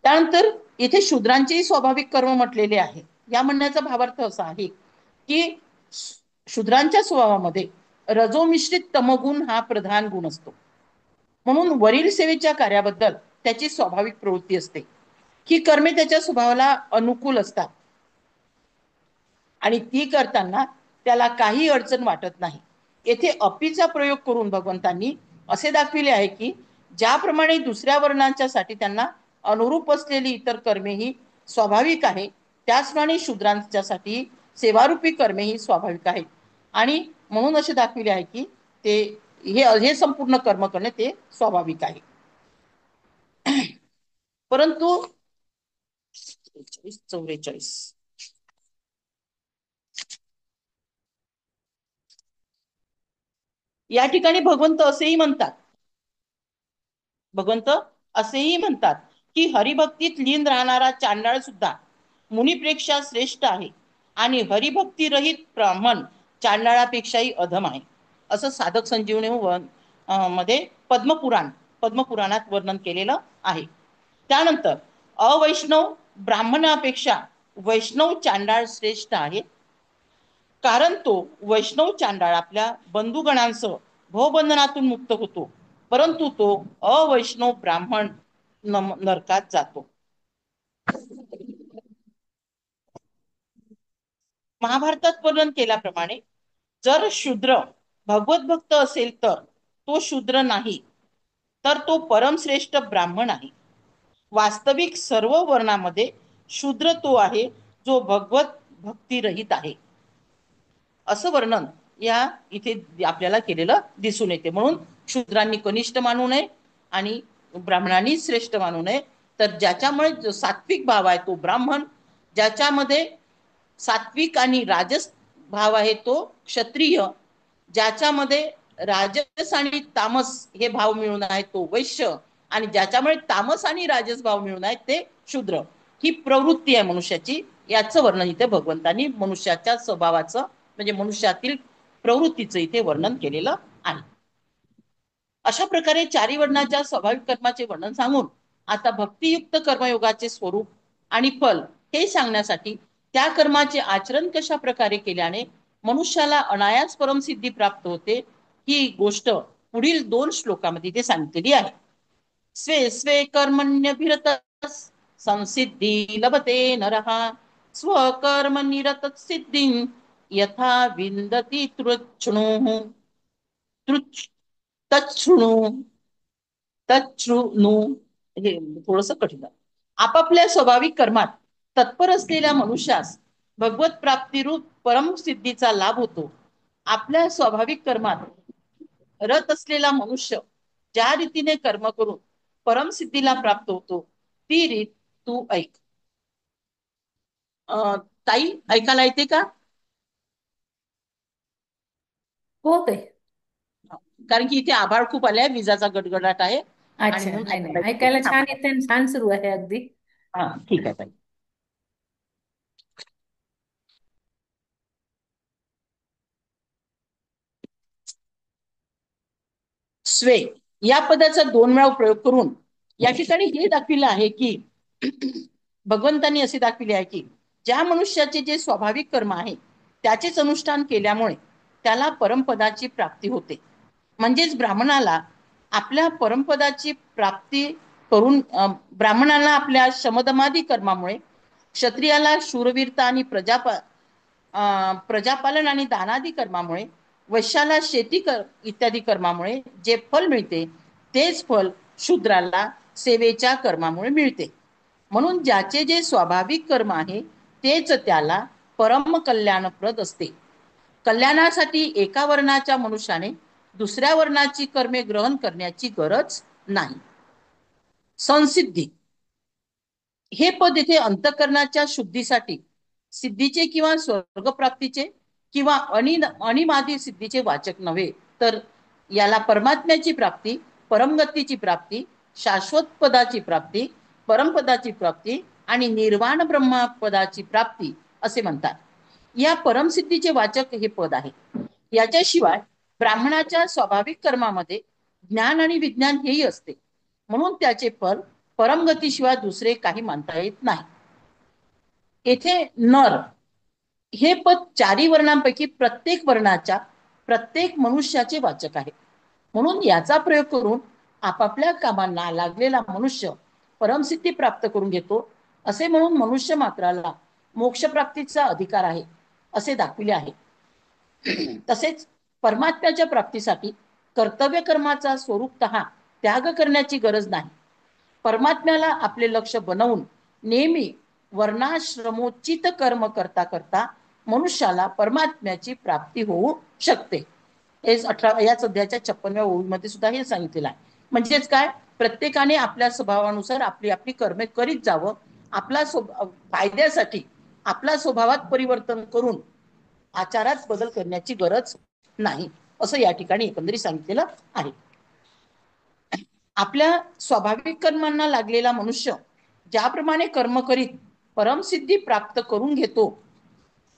त्यानंतर इथे शूद्रांचेही स्वाभाविक कर्म म्हटलेले आहे. या म्हणण्याचा भावार्थ असा आहे की शूद्रांच्या स्वभावामध्ये रजोमिश्रित तमगुण हा प्रधान गुण असतो. म्हणून वरील सेवेच्या कार्याबद्दल त्याची स्वाभाविक प्रवृत्ती असते. ही कर्मे त्याच्या स्वभावाला अनुकूल असतात आणि ती करताना त्याला काही अडचण वाटत नाही. येथे अपीचा प्रयोग करून भगवंतांनी असे दाखविले आहे की ज्याप्रमाणे दुसऱ्या वर्णांच्या साठी त्यांना अनुरूप असलेली इतर कर्मे ही स्वाभाविक आहे, त्याचप्रमाणे शूद्रांच्यासाठी सेवारूपी कर्मे ही स्वाभाविक आहेत. आणि म्हणून असे दाखविले आहे की ते हे संपूर्ण कर्म करणे ते स्वाभाविक आहे. परंतु 44 या ठिकाणी भगवंत असेही म्हणतात की हरिभक्तीत लीन राहणारा चांडाळ सुद्धा मुनीपेक्षा श्रेष्ठ आहे आणि हरिभक्ती रहित ब्राह्मण चांडाळापेक्षाही अधम आहे, असं साधक संजीवनी मध्ये पद्मपुराणात वर्णन केलेलं आहे. त्यानंतर अवैष्णव ब्राह्मणापेक्षा वैष्णव चांडाळ श्रेष्ठ आहे, कारण तो वैष्णव चांडाळ आपल्या बंधुगणांसह भवबंधनातून मुक्त होतो, परंतु तो अवैष्णव ब्राह्मण नरकात जातो. महाभारतात वर्णन केल्याप्रमाणे जर शूद्र भगवत भक्त असेल तर तो शूद्र नाही, तर तो परमश्रेष्ठ ब्राह्मण आहे. वास्तविक सर्व वर्णामध्ये शूद्र तो आहे जो भगवत भक्ती रहित आहे, असं वर्णन या इथे आपल्याला केलेलं दिसून येते. म्हणून शूद्रांनी कनिष्ठ मानू नये आणि ब्राह्मणांनी श्रेष्ठ मानू नये. तर ज्याच्यामुळे जो सात्विक भाव आहे तो ब्राह्मण, ज्याच्यामध्ये सात्विक आणि राजस भाव आहे तो क्षत्रिय, ज्याच्यामध्ये राजस आणि तामस हे भाव मिळून आहे तो वैश्य, आणि ज्याच्यामुळे तामस आणि राजस भाव मिळून आहेत ते शूद्र. ही प्रवृत्ती आहे मनुष्याची. याचं वर्णन इथे भगवंतांनी मनुष्याच्या स्वभावाचं म्हणजे मनुष्यातील प्रवृत्तीचं इथे वर्णन केलेलं आहे. अशा प्रकारे चारी वर्णाच्या स्वाभाविक कर्माचे वर्णन सांगून आता भक्तियुक्त कर्मयोगाचे स्वरूप आणि फल हे सांगण्यासाठी त्या कर्माचे आचरण कशा प्रकारे केल्याने मनुष्याला अनायास परमसिद्धी प्राप्त होते ही गोष्ट पुढील 2 श्लोकामध्ये ते सांगितलेली आहे. स्वे स्वे कर्मण्यभिरत संसिद्धी लभते नरः स्वकर्म निरत सिद्धिं यथा विंदती तृच्छृणु तच्छृणु तच्छृणु. हे थोडस कठीण आहे. आपापल्या स्वाभाविक कर्मात तत्पर असलेल्या मनुष्यास भगवत प्राप्तिरूप परमसिद्धीचा लाभ होतो. आपल्या स्वाभाविक कर्मात रत असलेला मनुष्य ज्या रीतीने कर्म करून परमसिद्धीला प्राप्त होतो ती रीत तू ऐक. ताई, ऐकायला येते का? हो ते. कारण की इथे आभाळ खूप आलाय, विजाचा गडगडाट आहे आणि अच्छा, म्हणून नाही नाही, ऐकायला येते ऐकायला का? छान येते आणि छान सुरू आहे अगदी. हा, ठीक आहे ताई. स्वे या पदाचा 2 वेळा प्रयोग करून या ठिकाणी हे दाखविलं आहे की भगवंतांनी असे दाखविले आहे की ज्या मनुष्याचे जे स्वाभाविक कर्म आहे त्याचेच अनुष्ठान केल्यामुळे त्याला परमपदाची प्राप्ती होते. म्हणजेच ब्राह्मणाला आपल्या परमपदाची प्राप्ती करून ब्राह्मणाला आपल्या शमदमादी कर्मामुळे, क्षत्रियाला शूरवीरता आणि प्रजापालन आणि दानादी कर्मामुळे, वैश्याला शेती इत्यादी कर्मामुळे जे फल मिळते तेच फल शूद्राला सेवेच्या कर्मामुळे मिळते. म्हणून ज्याचे जे स्वाभाविक कर्म आहे तेच त्याला परम कल्याणप्रद असते. कल्याणासाठी एका वर्णाच्या मनुष्याने दुसऱ्या वर्णाची कर्मे ग्रहण करण्याची गरज नाही. संसिद्धी हे पद येथे अंतःकरणाच्या शुद्धीसाठी सिद्धीचे किंवा स्वर्गप्राप्तीचे किंवा अनिमादी सिद्धीचे वाचक नव्हे, तर याला परमात्म्याची प्राप्ती, परमगतीची प्राप्ती, शाश्वत पदाची प्राप्ती, परमपदाची प्राप्ती आणि निर्वाण ब्रह्मपदाची प्राप्ती असे म्हणतात. या परमसिद्धीचे वाचक हे पद आहे. याच्याशिवाय ब्राह्मणाच्या स्वाभाविक कर्मामध्ये ज्ञान आणि विज्ञान हेही असते. म्हणून त्याचे फल परमगतीशिवाय दुसरे काही मानता येत नाही. येथे नर हे पद 4 वर्णांपैकी प्रत्येक वर्णाच्या प्रत्येक मनुष्याचे वाचक आहे. म्हणून याचा प्रयोग करून आपापल्या कामांना लागलेला मनुष्य परमसिद्धी प्राप्त करून घेतो. असे म्हणून मनुष्य मात्राला मोक्षप्राप्तीचा अधिकार आहे असे दाखविले आहे. तसेच परमात्म्याच्या प्राप्तीसाठी कर्तव्य कर्माचा स्वरूपतः त्याग करण्याची गरज नाही. परमात्म्याला आपले लक्ष बनवून नेहमी वर्णाश्रमोचित कर्म करता करता मनुष्याला परमात्म्याची प्राप्ती होऊ शकते. याच अध्यायाच्या 56व्या ओळीमध्ये सुद्धा हे सांगितलेलं आहे. म्हणजेच काय, प्रत्येकाने आपल्या स्वभावानुसार आपली आपली कर्मे करीत जावं. आपला फायद्यासाठी आपल्या स्वभावात परिवर्तन करून आचारात बदल करण्याची गरज नाही, असं या ठिकाणी एकंदरीत सांगितलेलं आहे. आपल्या स्वाभाविक कर्मांना लागलेला मनुष्य ज्याप्रमाणे कर्म करीत परमसिद्धी प्राप्त करून घेतो,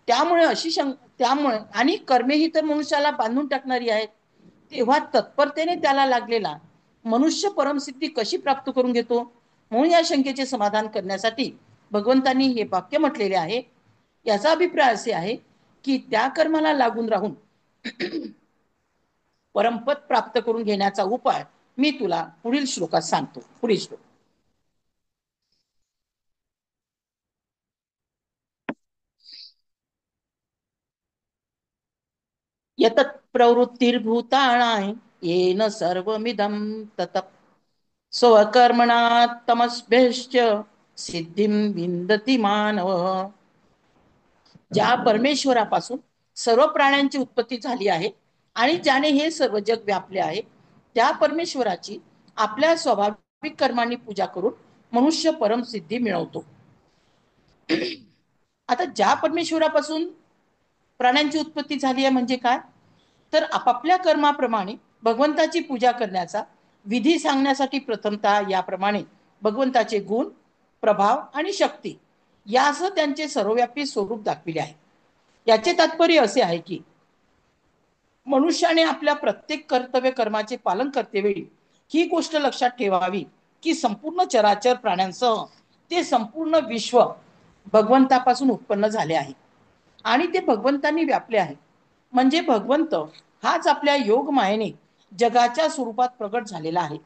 त्यामुळे आणि कर्मे ही तर मनुष्याला बांधून टाकणारी आहेत, तेव्हा तत्परतेने त्याला लागलेला मनुष्य परमसिद्धी कशी प्राप्त करून घेतो, म्हणून या शंकेचे समाधान करण्यासाठी भगवंतांनी हे वाक्य म्हटलेले आहे. याचा अभिप्राय असे आहे की त्या कर्माला लागून राहून परमपद प्राप्त करून घेण्याचा उपाय मी तुला पुढील श्लोकात सांगतो. पुढील श्लोक. यतत् प्रवृत्तिर्भूतानां येन सर्वमिदं ततः स्वकर्मणा तमस्भ्यश्च सिद्धिं विंदती मानव. ज्या परमेश्वरापासून सर्व प्राण्यांची उत्पत्ती झाली आहे आणि ज्याने हे सर्व जग व्यापले आहे, त्या परमेश्वराची आपल्या स्वाभाविक कर्मांनी पूजा करून मनुष्य परमसिद्धी मिळवतो. आता ज्या परमेश्वरापासून प्राण्यांची उत्पत्ती झाली आहे म्हणजे काय, तर आपापल्या कर्माप्रमाणे भगवंताची पूजा करण्याचा विधी सांगण्यासाठी प्रथमतः याप्रमाणे भगवंताचे गुण, प्रभाव आणि शक्ती यासह त्यांचे सर्वव्यापी स्वरूप दाखविले आहे. याचे तात्पर्य असे आहे की मनुष्याने आपल्या प्रत्येक कर्तव्य कर्माचे पालन करतेवेळी ही गोष्ट लक्षात ठेवावी की संपूर्ण चराचर प्राण्यांसह ते संपूर्ण विश्व भगवंतापासून उत्पन्न झाले आहे आणि ते भगवंतांनी व्यापले आहे. म्हणजे भगवंत हाच आपल्या योग मायेने जगाच्या स्वरूपात प्रगट झालेला आहे.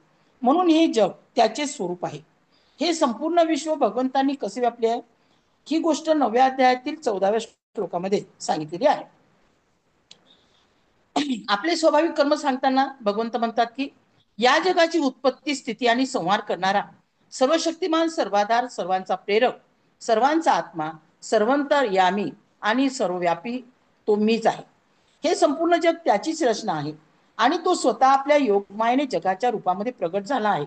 म्हणून हे जग त्याचे स्वरूप आहे. हे संपूर्ण विश्व भगवंतांनी कसे व्यापले आहे, ही गोष्ट 9व्या अध्यायातील 14व्या श्लोकामध्ये सांगितलेली आहे. आपले स्वाभाविक कर्म सांगताना भगवंत म्हणतात की या जगाची उत्पत्ती, स्थिती आणि संहार करणारा सर्वशक्तिमान, सर्वाधार, सर्वांचा प्रेरक, सर्वांचा आत्मा, सर्वंतर्यामी आणि सर्वव्यापी तो मीच आहे. हे संपूर्ण जग त्याचीच रचना आहे आणि तो स्वतः आपल्या योगमायेने जगाच्या रूपामध्ये प्रगट झाला आहे.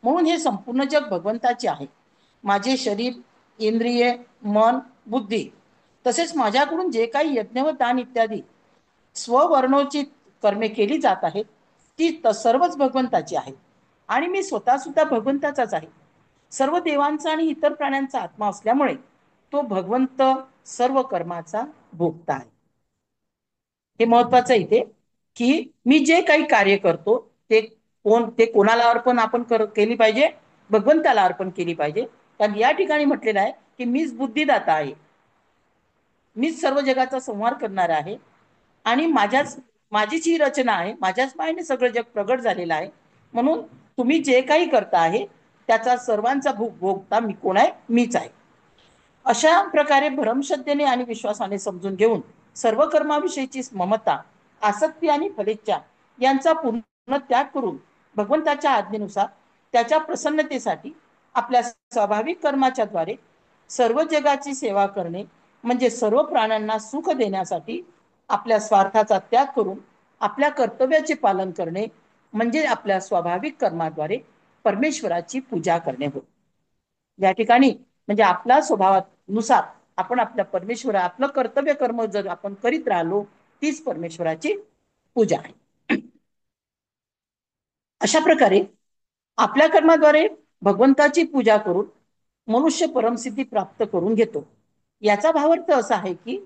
म्हणून हे संपूर्ण जग भगवंताचे आहे. माझे शरीर, इंद्रिये, मन, बुद्धी तसेच माझ्याकडून जे काही यज्ञ व दान इत्यादी स्ववर्णोचित कर्मे केली जात आहेत ती सर्वच भगवंताची आहेत आणि मी स्वतः सुद्धा भगवंताचाच आहे. सर्व देवांचा आणि इतर प्राण्यांचा आत्मा असल्यामुळे तो भगवंत सर्व कर्माचा भोगता आहे. हे महत्वाचं आहे इथे की मी जे काही कार्य करतो ते कोणाला अर्पण आपण केली पाहिजे? भगवंताला अर्पण केली पाहिजे. कारण या ठिकाणी म्हटलेलं आहे की मीच बुद्धिदाता आहे, मीच सर्व जगाचा संहार करणार आहे आणि माझीच ही रचना आहे, माझ्याच मायेने सगळं जग प्रगट झालेलं आहे. म्हणून तुम्ही जे काही करता आहे त्याचा सर्वांचा भोगता मी कोण आहे? मीच आहे. अशा प्रकारे भरमश्रद्धेने आणि विश्वासाने समजून घेऊन सर्व कर्माविषयीची ममता, आसक्ती आणि फलेच्छा यांचा पूर्ण त्याग करून भगवंताच्या आज्ञेनुसार त्याच्या प्रसन्नतेसाठी आपल्या स्वाभाविक कर्माच्या द्वारे सर्व जगाची सेवा करणे म्हणजे सर्व प्राण्यांना सुख देण्यासाठी आपल्या स्वार्थाचा त्याग करून आपल्या कर्तव्याचे पालन करणे म्हणजे आपल्या स्वाभाविक कर्माद्वारे परमेश्वराची पूजा करणे होय. या ठिकाणी म्हणजे आपल्या स्वभावानुसार आपण आपल्या आपलं कर्तव्य कर्म जर आपण करीत राहिलो तीच परमेश्वराची पूजा आहे. अशा प्रकारे आपल्या कर्माद्वारे भगवंताची पूजा करून मनुष्य परमसिद्धी प्राप्त करून घेतो. याचा भावार्थ असा आहे की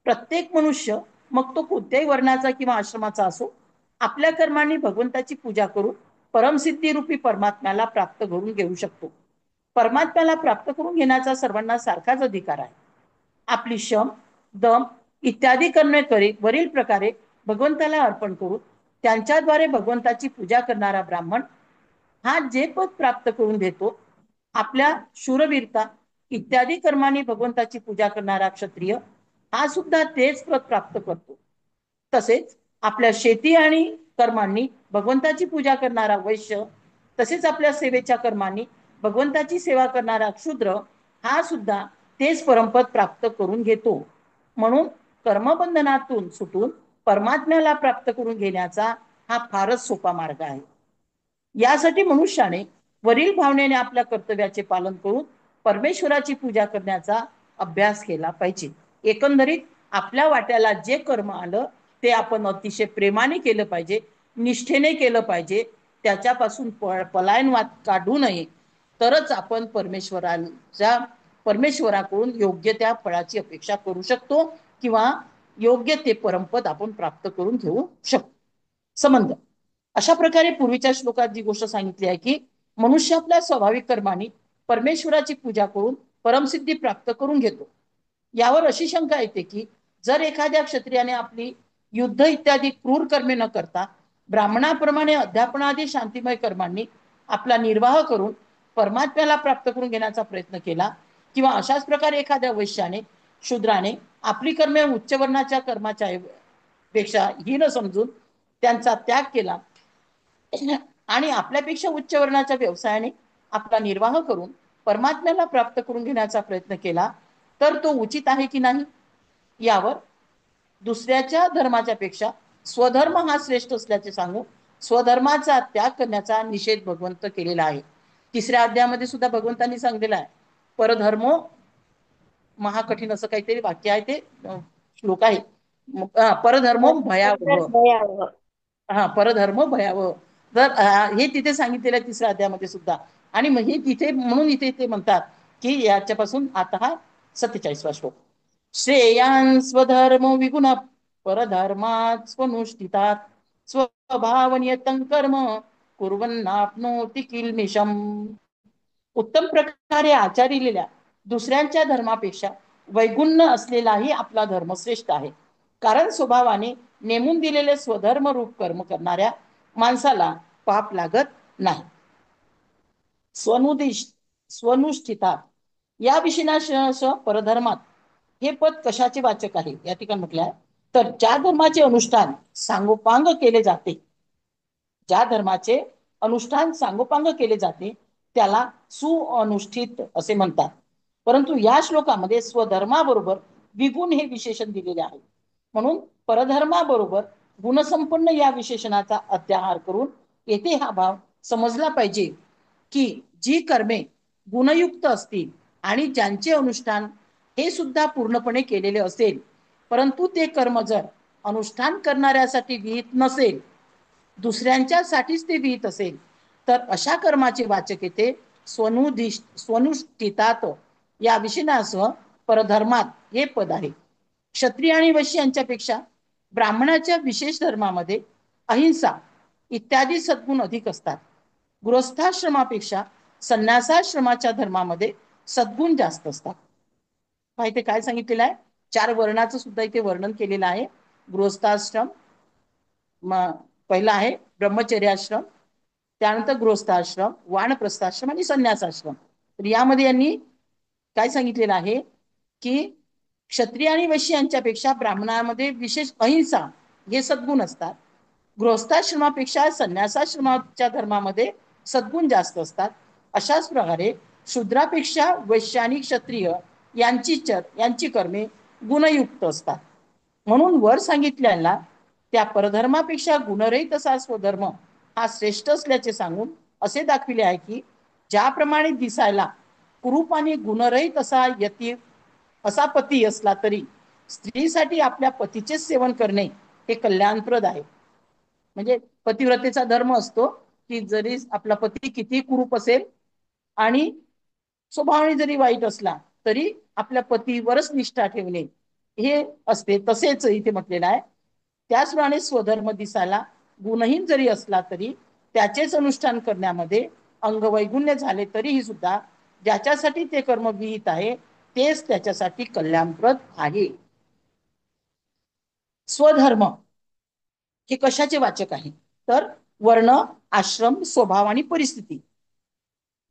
प्रत्येक मनुष्य मग तो कोणत्याही वर्णाचा किंवा आश्रमाचा असो आपल्या कर्मांनी भगवंताची पूजा करून परमसिद्धी रूपी परमात्म्याला प्राप्त करून घेऊ शकतो. परमात्म्याला प्राप्त करून घेण्याचा सर्वांना सारखाच अधिकार आहे. आपली शम, दम इत्यादी कर्मे वरील प्रकारे भगवंताला अर्पण करून त्यांच्याद्वारे भगवंताची पूजा करणारा ब्राह्मण हा जे पद प्राप्त करून देतो, आपल्या शूरवीरता इत्यादी कर्मांनी भगवंताची पूजा करणारा क्षत्रिय हा सुद्धा तेच पद प्राप्त करतो. तसेच आपल्या शेती आणि कर्मांनी भगवंताची पूजा करणारा वैश्य, तसेच आपल्या सेवेच्या कर्मांनी भगवंताची सेवा करणारा क्षुद्र हा सुद्धा तेच परमपद प्राप्त करून घेतो. म्हणून कर्मबंधनातून सुटून परमात्म्याला प्राप्त करून घेण्याचा हा फारच सोपा मार्ग आहे. यासाठी मनुष्याने वरील भावनेने आपल्या कर्तव्याचे पालन करून परमेश्वराची पूजा करण्याचा अभ्यास केला पाहिजे. एकंदरीत आपल्या वाट्याला जे कर्म आलं ते आपण अतिशय प्रेमाने केलं पाहिजे, निष्ठेने केलं पाहिजे. त्याच्यापासून पलायन काढू नये. तरच आपण परमेश्वराकडून योग्य त्या फळाची अपेक्षा करू शकतो किंवा योग्य ते परमपद आपण प्राप्त करून घेऊ शकतो. संबंध अशा प्रकारे पूर्वीच्या श्लोकात जी गोष्ट सांगितली आहे की मनुष्य आपल्या स्वाभाविक कर्माने परमेश्वराची पूजा करून परमसिद्धी प्राप्त करून घेतो. यावर अशी शंका येते की जर एखाद्या क्षत्रियाने आपली युद्ध इत्यादी क्रूर कर्मे न करता ब्राह्मणाप्रमाणे अध्यापनादी शांतिमय कर्मांनी आपला निर्वाह करून परमात्म्याला प्राप्त करून घेण्याचा प्रयत्न केला किंवा अशाच प्रकारे एखाद्या वैश्याने, शूद्राने आपली कर्मे उच्च वर्णाच्या कर्माच्या पेक्षा हीन समजून त्यांचा त्याग केला आणि आपल्यापेक्षा उच्च वर्णाच्या व्यवसायाने आपला निर्वाह करून परमात्म्याला प्राप्त करून घेण्याचा प्रयत्न केला तर तो उचित आहे की नाही? यावर दुसऱ्याच्या धर्माच्या पेक्षा स्वधर्म हा श्रेष्ठ असल्याचे सांगून स्वधर्माचा त्याग करण्याचा निषेध भगवंत केलेला आहे. 3ऱ्या अध्यायामध्ये सुद्धा भगवंतांनी सांगितलेला आहे. परधर्मो महाकठीण असं काहीतरी वाक्य आहे, ते श्लोक आहे. परधर्मो भयावह. परधर्म भयावह. तर हे तिथे सांगितलेलं आहे 3ऱ्या अध्यायामध्ये सुद्धा. आणि हे तिथे म्हणून इथे ते म्हणतात की याच्यापासून आता हा 47वा श्लोक. श्रेयान् स्वधर्म विगुण परधर्मात् स्वनुष्ठितात स्वभावनियतं कर्म कुर्वन्नाप्नोति किल्मिषम्. उत्तम प्रकारे आचरिलेल्या दुसऱ्यांच्या धर्मापेक्षा वैगुण्य असलेलाही आपला धर्म श्रेष्ठ आहे. कारण स्वभावाने नेमून दिलेले स्वधर्म रूप कर्म करणाऱ्या माणसाला पाप लागत नाही. स्वनुष्ठितात या विशेषणासह परधर्मात हे पद कशाचे वाचक आहे या ठिकाणी म्हटलं आहे, तर ज्या धर्माचे अनुष्ठान सांगोपांग केले जाते, ज्या धर्माचे अनुष्ठान सांगोपांग केले जाते त्याला सुअनुष्ठित असे म्हणतात. परंतु या श्लोकामध्ये स्वधर्माबरोबर विगुण हे विशेषण दिलेले आहे. म्हणून परधर्माबरोबर गुणसंपन्न या विशेषणाचा अध्याहार करून येथे हा भाव समजला पाहिजे की जी कर्मे गुणयुक्त असतील आणि ज्यांचे अनुष्ठान हे सुद्धा पूर्णपणे केलेले असेल, परंतु ते कर्म जर अनुष्ठान करणाऱ्यासाठी विहित नसेल, दुसऱ्यांच्यासाठीच ते विहित असेल, तर अशा कर्माचे वाचक येथे स्वनुष्ठितात या विशेषणासह परधर्मात हे पद आहे. क्षत्रिय आणि वैश्य यांच्यापेक्षा ब्राह्मणाच्या विशेष धर्मामध्ये अहिंसा इत्यादी सद्गुण अधिक असतात. गृहस्थाश्रमापेक्षा संन्यासाश्रमाच्या धर्मामध्ये सद्गुण जास्त असतात. इथे काय सांगितलेलं आहे, 4 वर्णाचं सुद्धा इथे वर्णन केलेलं आहे. गृहस्थाश्रम, पहिला आहे ब्रह्मचर्याश्रम, त्यानंतर गृहस्थाश्रम, वानप्रस्थाश्रम आणि संन्यासाश्रम. तर यामध्ये यांनी काय सांगितलेलं आहे की क्षत्रिय आणि वैश्य यांच्यापेक्षा ब्राह्मणामध्ये विशेष अहिंसा हे सद्गुण असतात. गृहस्थाश्रमापेक्षा संन्यासाश्रमाच्या धर्मामध्ये सद्गुण जास्त असतात. अशाच प्रकारे शूद्रापेक्षा वैश्य आणि क्षत्रिय यांची कर्मे गुणयुक्त असतात. म्हणून वर सांगितलेला त्या परधर्मापेक्षा गुणरहित असा स्वधर्म हा श्रेष्ठ असल्याचे सांगून असे दाखविले आहे की ज्याप्रमाणे दिसायला कुरूप आणि गुणरहित असा पती असला तरी स्त्रीसाठी आपल्या पतीचे सेवन करणे हे कल्याणप्रद आहे. म्हणजे पतिव्रतेचा धर्म असतो की जरी आपला पती किती कुरूप असेल आणि स्वभावाने जरी वाईट असला तरी आपल्या पतीवरच निष्ठा ठेवणे हे असते. तसेच इथे म्हटलेलं आहे, त्याचप्रमाणे स्वधर्म दिसायला गुणहीन जरी असला तरी त्याचेच अनुष्ठान करण्यामध्ये अंगवैगुण्य झाले तरीही सुद्धा ज्याच्यासाठी ते कर्म विहित आहे तेच त्याच्यासाठी कल्याणप्रद आहे. स्वधर्म हे कशाचे वाचक आहे, तर वर्ण, आश्रम, स्वभाव आणि परिस्थिती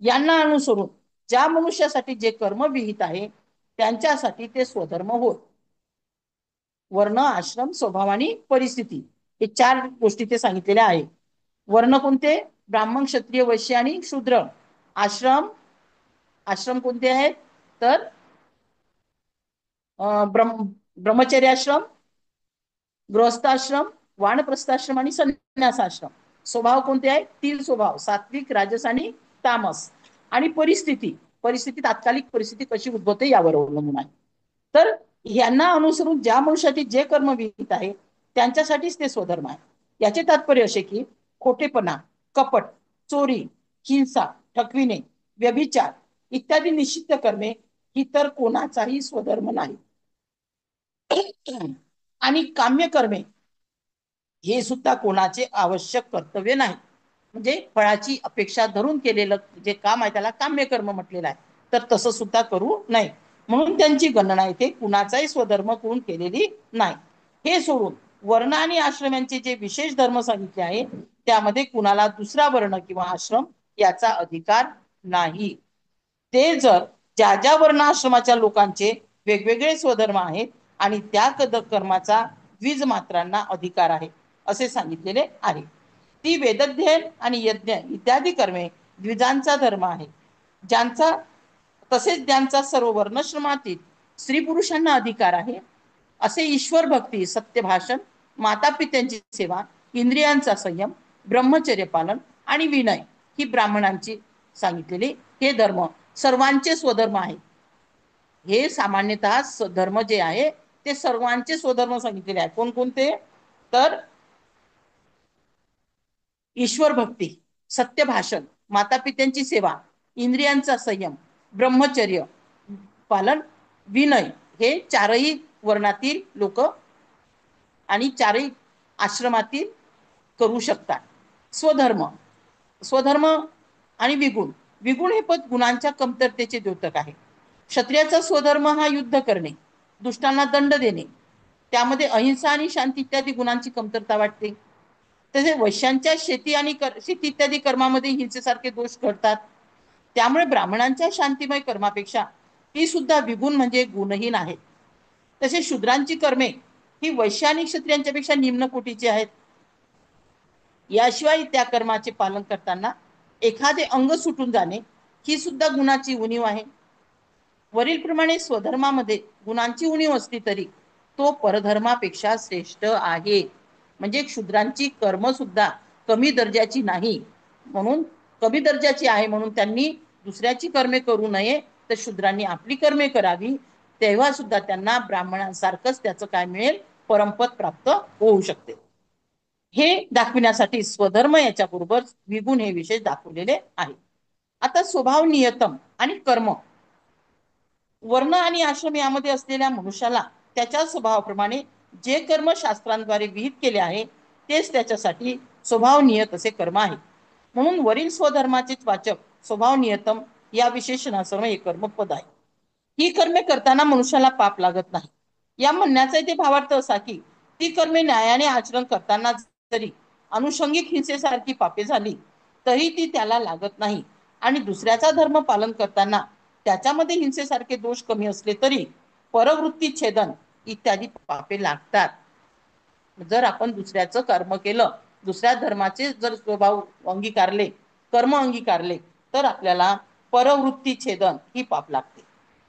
यांना अनुसरून ज्या मनुष्यासाठी जे कर्म विहित आहे त्यांच्यासाठी ते स्वधर्म होत. वर्ण, आश्रम, स्वभाव आणि परिस्थिती हे 4 गोष्टी ते सांगितलेल्या आहे. वर्ण कोणते, ब्राह्मण, क्षत्रिय, वैश्य आणि शूद्र. आश्रम कोणते आहेत, तर ब्रह्मचर्याश्रम, गृहस्थाश्रम, वानप्रस्थाश्रम आणि संन्यासाश्रम. स्वभाव कोणते आहेत, 3 स्वभाव, सात्विक, राजस आणि तामस. आणि परिस्थिती तात्कालिक परिस्थिती कशी उद्भवते यावर अवलंबून आहे. तर यांना अनुसरून ज्या मनुष्यासाठी जे कर्म विहित आहे त्यांच्यासाठीच ते स्वधर्म आहे. याचे तात्पर्य असे की खोटेपणा, कपट, चोरी, हिंसा, ठकविणे, व्यभिचार इत्यादी निषिद्ध कर्मे ही तर कोणाचाही स्वधर्म नाही. आणि काम्य कर्मे हे सुद्धा कोणाचे आवश्यक कर्तव्य नाही. म्हणजे फळाची अपेक्षा धरून केलेलं जे काम आहे त्याला काम्य कर्म म्हटलेलं आहे. तर तसं सुद्धा करू नये. म्हणून त्यांची गणना इथे कुणाचाही स्वधर्म करून केलेली नाही. हे सोडून वर्ण आणि आश्रम यांचे जे विशेष धर्म सांगितले आहे त्यामध्ये कुणाला दुसरा वर्ण किंवा आश्रम याचा अधिकार नाही. ते जर ज्या ज्या वर्णाश्रमाच्या लोकांचे वेगवेगळे स्वधर्म आहेत आणि त्या कर्माचा द्विज मात्रांना अधिकार आहे असे सांगितलेले आहे. ती वेदध्ययन आणि यज्ञ इत्यादी कर्मे द्विजांचा धर्म आहे. ज्यांचा तसेच ज्यांचा सर्व वर्णश्रमातील स्त्री पुरुषांना अधिकार आहे असे ईश्वर भक्ती, सत्य भाषण, माता पित्यांची सेवा, इंद्रियांचा संयम, ब्रह्मचर्य पालन आणि विनय ही ब्राह्मणांची सांगितलेली हे धर्म सर्वांचे स्वधर्म आहे. हे सामान्यतः धर्म जे आहे ते सर्वांचे स्वधर्म सांगितलेले आहे. कोणकोणते, तर ईश्वर भक्ती, सत्य भाषण, माता पित्यांची सेवा, इंद्रियांचा संयम, ब्रह्मचर्य पालन, विनय हे 4ही वर्णातील लोक आणि 4ही आश्रमातील करू शकतात. स्वधर्म आणि विगुण हे पद गुणांच्या कमतरतेचे द्योतक आहे. क्षत्रियाचा स्वधर्म हा युद्ध करणे, दुष्टांना दंड देणे, त्यामध्ये अहिंसा आणि शांती इत्यादी गुणांची कमतरता वाटते. तसेच वैश्यांच्या शेती इत्यादी कर्मामध्ये हिंसेसारखे दोष घडतात. त्यामुळे ब्राह्मणांच्या शांतिमय कर्मापेक्षा ही सुद्धा विगुण म्हणजे गुणहीन आहेत. तसेच शूद्रांची कर्मे ही वैश्य आणि क्षत्रियांच्या पेक्षा निम्न कोटीची आहेत. याशिवाय त्या कर्माचे पालन करताना एखादे अंग सुटून जाणे ही सुद्धा गुणाची उणीव आहे. वरीलप्रमाणे स्वधर्मामध्ये गुणांची उणीव असली तरी तो परधर्मापेक्षा श्रेष्ठ आहे. म्हणजे शूद्रांची कर्म सुद्धा कमी दर्जाची नाही, म्हणून कमी दर्जाची आहे म्हणून त्यांनी दुसऱ्याची कर्मे करू नये, तर शूद्रांनी आपली कर्मे करावी. तेव्हा सुद्धा त्यांना ब्राह्मणांसारखंच त्याचं काय मिळेल, परमपद प्राप्त होऊ शकते. हे दाखविण्यासाठी स्वधर्म याच्याबरोबर विगुण हे विशेष दाखवलेले आहे. आता स्वभाव नियतम आणि कर्म, वर्ण आणि आश्रम यामध्ये असलेल्या मनुष्याला त्याच्या स्वभावाप्रमाणे जे कर्म शास्त्रांद्वारे विहित केले आहे तेच त्याच्यासाठी स्वभाव नियत असे कर्म आहे. म्हणून वरील स्वधर्माचे वाचक स्वभाव नियतम या विशेषणासह हे कर्मपद आहे. ही कर्मे करताना मनुष्याला पाप लागत नाही. या म्हणण्याचा इथे भावार्थ असा की ती कर्मे न्यायाने आचरण करताना जरी अनुषंगिक हिंसेसारखी पापे झाली तरी ती त्याला लागत नाही, आणि दुसऱ्याचा धर्म पालन करताना त्याच्यामध्ये हिंसेसारखे दोष कमी असले तरी परवृत्ती छेदन इत्यादी पापे लागतात. जर आपण दुसऱ्याचं कर्म केलं, दुसऱ्या धर्माचे जर स्वभाव अंगीकारले, कर्म अंगीकारले, तर आपल्याला परवृत्ती छेदन ही पाप लागते.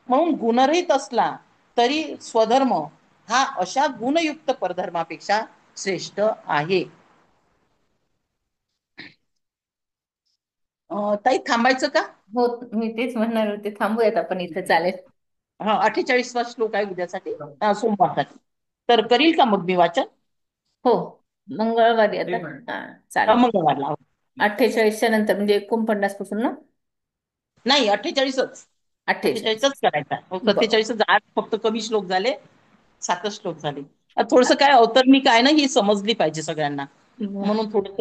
म्हणून गुणरहित असला तरी स्वधर्म हा अशा गुणयुक्त परधर्मापेक्षा श्रेष्ठ आहे. ताई थांबायचं का? हो, मी तेच म्हणणार होते, थांबूयात आपण इथं, चालेल. हा, 48वा श्लोक आहे उद्यासाठी, सोमवारसाठी. तर करील का मग मी वाचन? हो, मंगळवारी आता. हा, चालेल. मंगळवारला. 48च्या नंतर म्हणजे 49 पासून ना? नाही, 48च 48. करायचा. बर. 47च आज फक्त कमी श्लोक झाले, 7 श्लोक झाले. थोडस काय अवतरणी काय ना ही समजली पाहिजे सगळ्यांना, म्हणून थोडस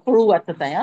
हळू वाचत आहे.